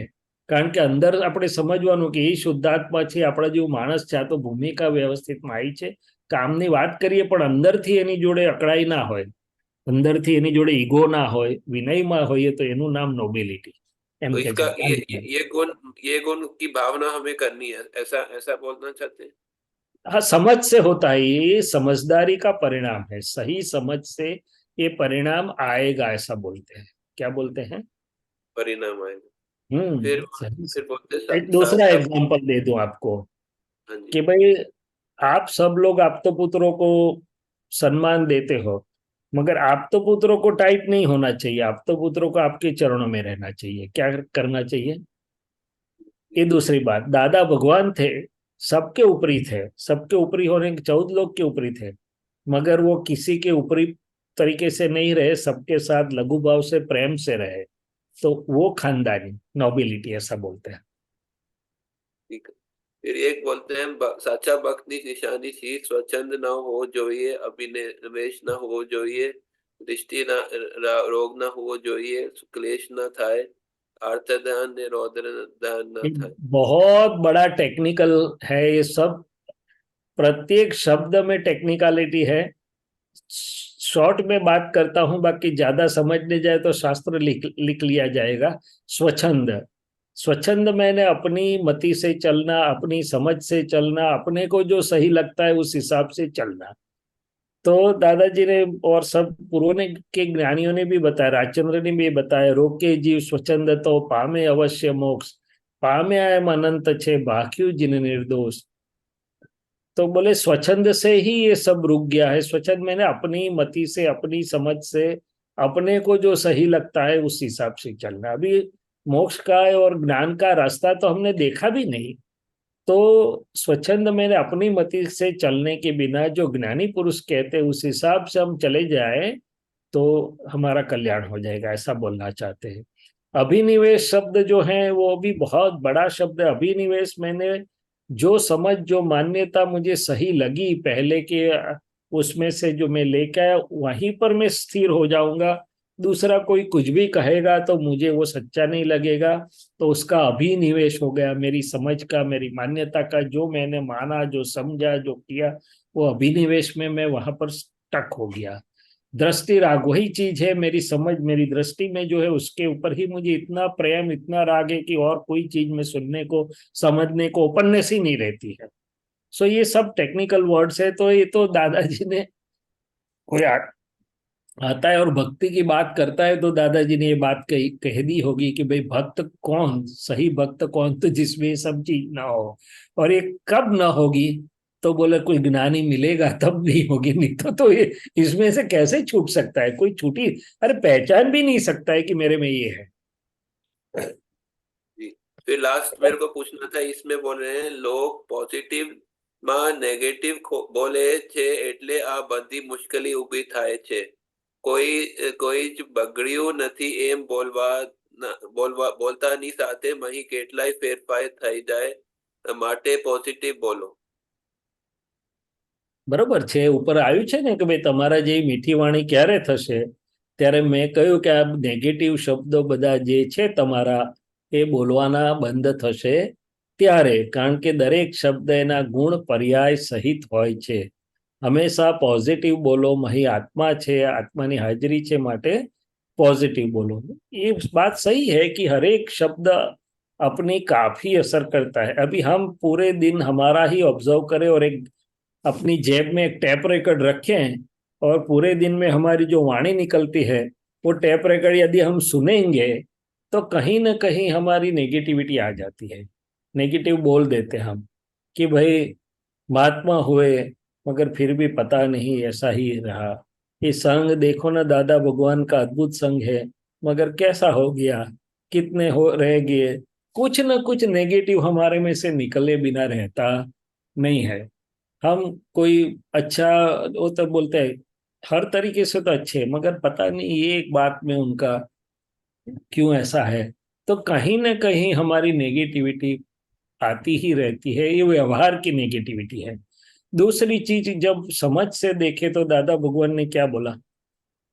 કારણ કે અંદર આપણે સમજવાનું કે એ શુદ્ધાત્મા છે, આપણા જેવું માણસ છે, આ તો ભૂમિકા વ્યવસ્થિતમાં આવી છે, કામની વાત કરીએ પણ અંદરથી એની જોડે અકળાઈ ના હોય, અંદરથી એની જોડે ઈગો ના હોય, વિનયમાં હોઈએ, તો એનું નામ નોબિલિટી એમ तो કે इसका છે। ये गुण की भावना हमें करनी है, ऐसा ऐसा बोलना चाहते हैं? हाँ, समझ से होता है, ये समझदारी का परिणाम है, सही समझ से ये परिणाम आएगा, ऐसा बोलते हैं। क्या बोलते हैं? परिणाम आएगा। फिर सही। फिर बोलते एक दूसरा सब। एग्जांपल दे दूं आपको हाँ जी। कि भाई आप सब लोग आपतो पुत्रों को सम्मान देते हो, मगर आपतो पुत्रों को टाइट नहीं होना चाहिए, आपतो पुत्रों को आपके चरणों में रहना चाहिए। क्या करना चाहिए? ये दूसरी बात। दादा भगवान थे, सबके ऊपरी थे, सबके ऊपरी होने के 14 लोग के ऊपरी थे, मगर वो किसी के ऊपरी तरीके से नहीं रहे, सबके साथ लघु भाव से प्रेम से रहे, तो वो खानदानी नोबिलिटी ऐसा बोलते हैं। ठीक है, फिर एक बोलते हैं साचा भक्तની નિશાની સી સ્વચ્છંદ ન હોવો જોઈએ, અભિનિવેશ ન હોવો જોઈએ, દૃષ્ટિ રોગ ન હોવો જોઈએ, ક્લેશ ન થાય, अर्थदान ने रौद्र दान न ये था। बहुत बड़ा टेक्निकल है ये सब, प्रत्येक शब्द में टेक्निकलिटी है। शॉर्ट में बात करता हूं, बाकी ज्यादा समझने जाए तो शास्त्र लिख लिया जाएगा। स्वच्छंद, स्वच्छंद मैंने अपनी मति से चलना, अपनी समझ से चलना, अपने को जो सही लगता है उस हिसाब से चलना। तो दादाजी ने और सब पूर्व के ज्ञानियों ने भी बताया, राजचंद्र ने भी बताया, रोके जीव स्वच्छंद तो पामे अवश्य मोक्ष, पामे एम अनंत छे बाक्यू जिन निर्दोष। तो बोले स्वच्छंद से ही ये सब रुक गया है। स्वच्छंद मैंने अपनी मति से, अपनी समझ से, अपने को जो सही लगता है उस हिसाब से चलना। अभी मोक्ष का और ज्ञान का रास्ता तो हमने देखा भी नहीं, तो स्वच्छंद मैंने अपनी मति से चलने के बिना जो ज्ञानी पुरुष कहते उस हिसाब से हम चले जाए तो हमारा कल्याण हो जाएगा, ऐसा बोलना चाहते हैं। अभिनिवेश शब्द जो है वो भी बहुत बड़ा शब्द है। अभिनिवेश मैंने जो समझ, जो मान्यता मुझे सही लगी पहले के उसमें से जो मैं लेके आया वहीं पर मैं स्थिर हो जाऊंगा। दूसरा कोई कुछ भी कहेगा तो मुझे वो सच्चा नहीं लगेगा, तो उसका अभिनिवेश हो गया। मेरी समझ का, मेरी मान्यता का, जो मैंने माना, जो समझा, जो किया, वो अभिनिवेश में मैं वहां पर स्टक हो गया। दृष्टि राग वही चीज है, मेरी समझ, मेरी दृष्टि में जो है उसके ऊपर ही मुझे इतना प्रेम, इतना राग है कि और कोई चीज में सुनने को, समझने को ओपननेस ही नहीं रहती है। सो ये सब टेक्निकल वर्ड्स है। तो ये तो दादाजी ने, कोई आता है और भक्ति की बात करता है तो दादाजी ने ये बात कह दी होगी कि भाई भक्त कौन, सही भक्त कौन, तो जिसमें सब चीज ना हो। और ये कब ना होगी, तो बोले कोई ज्ञानी मिलेगा तब भी होगी, नहीं तो ये इसमें से कैसे छूट सकता है कोई? छूटी, अरे पहचान भी नहीं सकता है कि मेरे में ये है। जी, फिर लास्ट मेरे को पूछना था, इसमें बोल रहे हैं लोग पॉजिटिव માં નેગેટિવ બોલે છે એટલે આ બધી મુશ્કેલી ઊભી થાય છે। કોઈ જ બગડ્યું નથી એમ બોલતાની સાથે મહી કેટલાય ફેરફાર થઈ જાય, માટે પોઝિટિવ બોલો। બરોબર છે, ઉપર આવ્યું છે ને કે ભાઈ તમારા જે મીઠી વાણી ક્યારે થશે, ત્યારે મેં કહ્યું કે આ નેગેટિવ શબ્દો બધા જે છે તમારા એ બોલવાના બંધ થશે ત્યારે, કારણ કે દરેક શબ્દ એના ગુણ પર્યાય સહિત હોય છે। હંમેશા પોઝિટિવ બોલો, મહી આત્મા છે, આત્માની હાજરી છે, માટે पॉजिटिव बोलो। ये बात सही है कि हर एक शब्द अपनी काफी असर करता है। अभी हम पूरे दिन हमारा ही ऑब्जर्व करें और एक अपनी जेब में एक टैप रिकॉर्ड रखें और पूरे दिन में हमारी जो वाणी निकलती है वो टैप रिकॉर्ड यदि हम सुनेंगे तो कहीं ना कहीं हमारी नेगेटिविटी आ जाती है। नेगेटिव बोल देते हम कि भाई महात्मा हुए मगर फिर भी पता नहीं ऐसा ही रहा। ये संग देखो ना दादा, भगवान का अद्भुत संग है, मगर कैसा हो गया, कितने हो रह गए, कुछ न कुछ नेगेटिव हमारे में से निकले बिना रहता नहीं है। हम कोई अच्छा, वो तो बोलते हैं हर तरीके से तो अच्छे, मगर पता नहीं ये एक बात में उनका क्यों ऐसा है। तो कहीं ना कहीं हमारी नेगेटिविटी आती ही रहती है, ये व्यवहार की नेगेटिविटी है। दूसरी चीज, जब समझ से देखे तो दादा भगवान ने क्या बोला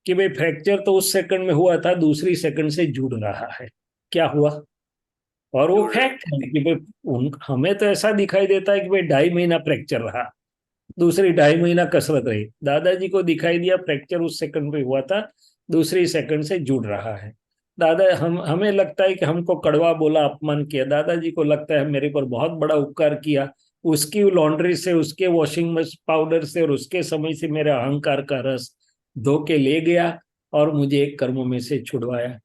कि भाई फ्रैक्चर तो उस सेकंड में हुआ था, दूसरी सेकंड से जुड़ रहा है। क्या हुआ? और वो फैक्ट है कि भाई हमें तो ऐसा दिखाई देता है कि भाई 2.5 महीना फ्रैक्चर रहा, दूसरी 2.5 महीना कसरत रही। दादाजी को दिखाई दिया फ्रैक्चर उस सेकंड पे हुआ था, दूसरी सेकंड से जुड़ रहा है। हमें लगता है कि हमको कड़वा बोला, अपमान किया। दादाजी को लगता है मेरे पर बहुत बड़ा उपकार किया, उसकी लॉन्ड्री से, उसके वॉशिंग पाउडर से और उसके समय से मेरे अहंकार का रस धो के ले गया और मुझे एक कर्म में से छुड़वाया।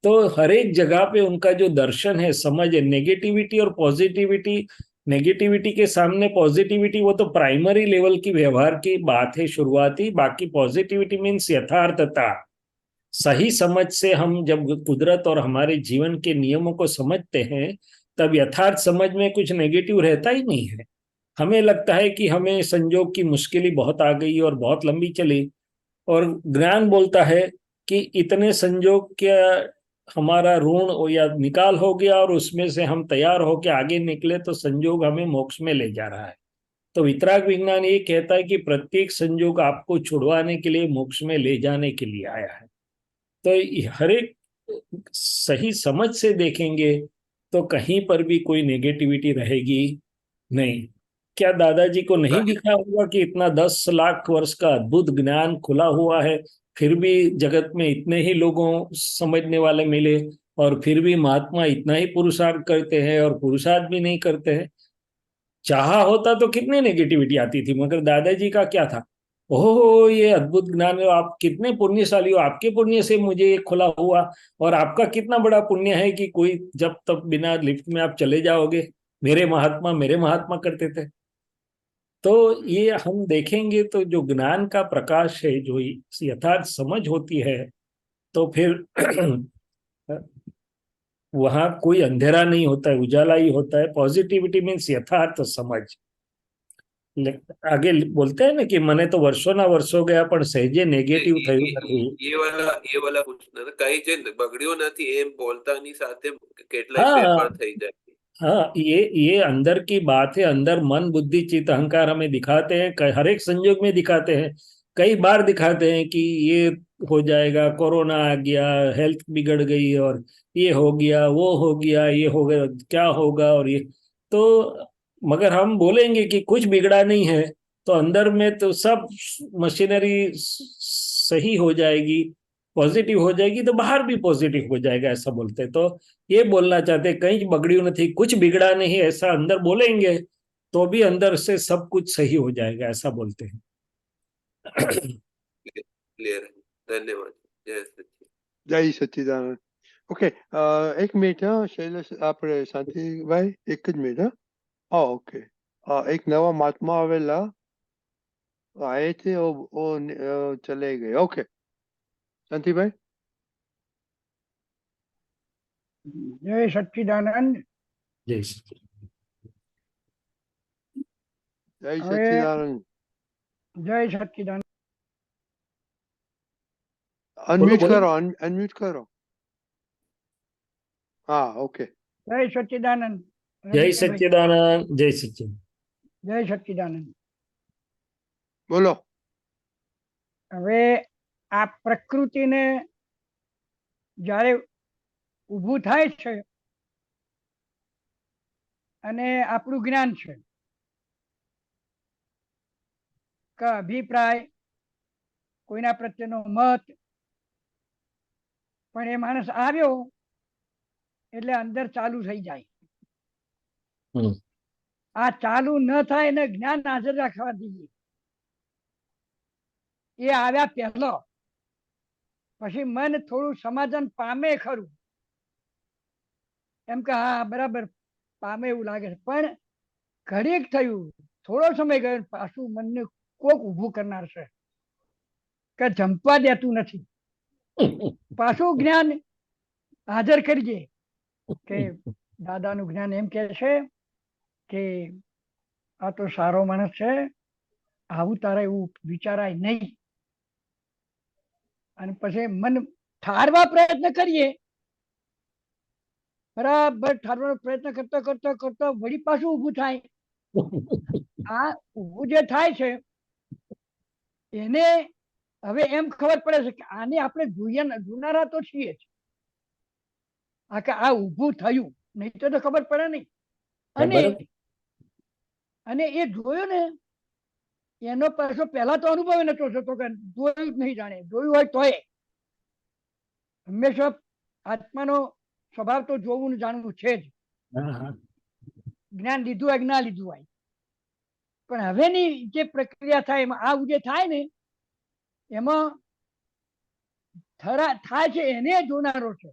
तो हर एक जगह पे उनका जो दर्शन है, समझ है, नेगेटिविटी और पॉजिटिविटी, नेगेटिविटी के सामने पॉजिटिविटी वो तो प्राइमरी लेवल की व्यवहार की बात है, शुरुआती। बाकी पॉजिटिविटी मीन्स यथार्थता। सही समझ से हम जब कुदरत और हमारे जीवन के नियमों को समझते हैं तब यथार्थ समझ में कुछ नेगेटिव रहता ही नहीं है। हमें लगता है कि हमें संजोग की मुश्किल बहुत आ गई और बहुत लंबी चली, और ज्ञान बोलता है कि इतने संजोग के हमारा ऋण या निकाल हो गया और उसमें से हम तैयार होके आगे निकले तो संयोग हमें मोक्ष में ले जा रहा है। तो वितराग विज्ञान ये कहता है कि प्रत्येक संयोग आपको छुड़वाने के लिए, मोक्ष में ले जाने के लिए आया है। तो हर एक सही समझ से देखेंगे तो कहीं पर भी कोई नेगेटिविटी रहेगी नहीं। क्या दादाजी को नहीं दिखा होगा कि इतना 10 लाख वर्ष का अद्भुत ज्ञान खुला हुआ है, फिर भी जगत में इतने ही लोगों समझने वाले मिले, और फिर भी महात्मा इतना ही पुरुषार्थ करते हैं और पुरुषार्थ भी नहीं करते हैं। चाहा होता तो कितनी नेगेटिविटी आती थी, मगर दादाजी का क्या था, ओहो ये अद्भुत ज्ञान है, आप कितने पुण्यशाली हो, आपके पुण्य से मुझे ये खुला हुआ, और आपका कितना बड़ा पुण्य है कि कोई जब तक बिना लिफ्ट में आप चले जाओगे, मेरे महात्मा करते थे। तो ये हम देखेंगे तो जो ज्ञान का प्रकाश है, जो यथार्थ समझ होती है, तो फिर वहां कोई अंधेरा नहीं होता है, उजाला ही होता है। पॉजिटिविटी मीन्स यथार्थ समझ। आगे बोलते हैं ना कि મને તો વર્ષોના વર્ષો ગયા પણ સહેજે નેગેટિવ થયું નથી। એ વાલા પૂછના કઈ જે બગડ્યો નથી એમ બોલતાની સાથે કેટલાય हाँ ફેરફાર થઈ જાય। हाँ, ये अंदर की बात है। अंदर मन बुद्धि चित्त अहंकार हमें दिखाते हैं, हर एक संयोग में दिखाते हैं, कई बार दिखाते हैं कि ये हो जाएगा, कोरोना आ गया, हेल्थ बिगड़ गई, और ये हो गया, वो हो गया, ये हो गया, क्या होगा, और ये तो मगर हम बोलेंगे कि कुछ बिगड़ा नहीं है, तो अंदर में तो सब मशीनरी सही हो जाएगी, पॉजिटिव हो जाएगी, तो बाहर भी पॉजिटिव हो जाएगा, ऐसा बोलते हैं। तो ये बोलना चाहते हैं कहीं बगड़ी नहीं, कुछ बिगड़ा नहीं, ऐसा अंदर बोलेंगे तो भी अंदर से सब कुछ सही हो जाएगा, ऐसा बोलते हैं। ક્લિયર, ધન્યવાદ। જય સચ્ચિદાનંદ। જય સચ્ચિદાનંદ। ઓકે, એક મિનિટ, હા શૈલેષ, આપણે શાંતિભાઈ એક જ મિનિટ, હા ઓકે। એક નવા મહાત્મા આવેલા આए थे, वो चले गए। ओके शांतिभाई। जय सच्चिदानंद। जय जय सच्चिदानंद। जय सच्चिदानंद। अनम्यूट करो, अनम्यूट करो। हाँ ओके। जय सच्चिदानंद। जय सच्चिदानंद। जय सच्चिदानंद। जय सच्चिदानंद। बोलो। હવે આ પ્રકૃતિને જ્યારે ઊભું થાય છે અને આપણું જ્ઞાન છે કે અભિપ્રાય, કોઈના પ્રત્યેનો મત, પણ એ માણસ આવ્યો એટલે અંદર ચાલુ થઈ જાય। આ ચાલુ ન થાય એને જ્ઞાન હાજર રાખવા દઈએ। એ આવ્યા પહેલો પછી મન થોડું સમાધાન પામે ખરું, એમ કે હા બરાબર પામે એવું લાગે છે, પણ ઘડીક થયું, થોડો સમય ગયો, પાછું મનને કોક ઊભું કરનાર છે કે જંપવા દેતું નથી। પાછું જ્ઞાન હાજર કરીએ કે દાદાનું જ્ઞાન એમ કહે છે કે આ તો સારો માણસ છે, આવું તારે એવું વિચારાય નહીં। અને પછી મન ઠારવા પ્રયત્ન કરીએ, બરાબર ઠારવાનો પ્રયત્ન કરતા કરતા કરતા વળી પાછું ઊભું થાય। આ ઊભું જે થાય છે એને હવે એમ ખબર પડે છે કે આને આપણે જોનારા તો છીએ જ, આ કે આ ઊભું થયું, નહીં તો ખબર પડે નહીં। અને એ જોયું ને એનો પાછો પહેલા તો અનુભવ નતો થતો કે જોયું જ નહીં જાણે, જોયું હોય તોય હંમેશા આત્માનો સ્વભાવ તો જોવું ને જાણવું છે જ, જ્ઞાન લીધું હોય કે ના લીધું હોય। પણ હવેની જે પ્રક્રિયા થાય એમાં આ જે થાય ને એમાં થાય છે એને જોનારો છે,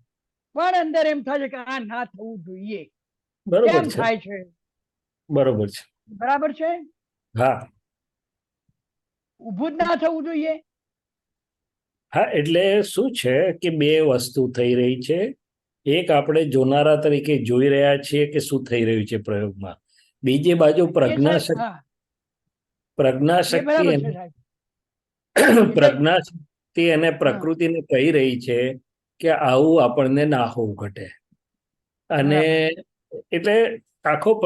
પણ અંદર એમ થાય છે કે આ ના થવું જોઈએ, કેમ થાય છે? બરોબર છે, બરાબર છે। હા, ઊભું જ ના થવું જોઈએ। હા, એટલે શું છે કે બે વસ્તુ થઈ રહી છે। એક આપણે જોનારા તરીકે જોઈ રહ્યા છીએ કે શું થઈ રહ્યું છે પ્રયોગમાં, બીજી બાજુ પ્રજ્ઞાશક્તિ એને પ્રકૃતિને કહી રહી છે કે આવું આપણને ના હોવું ઘટે. અને એટલે આખો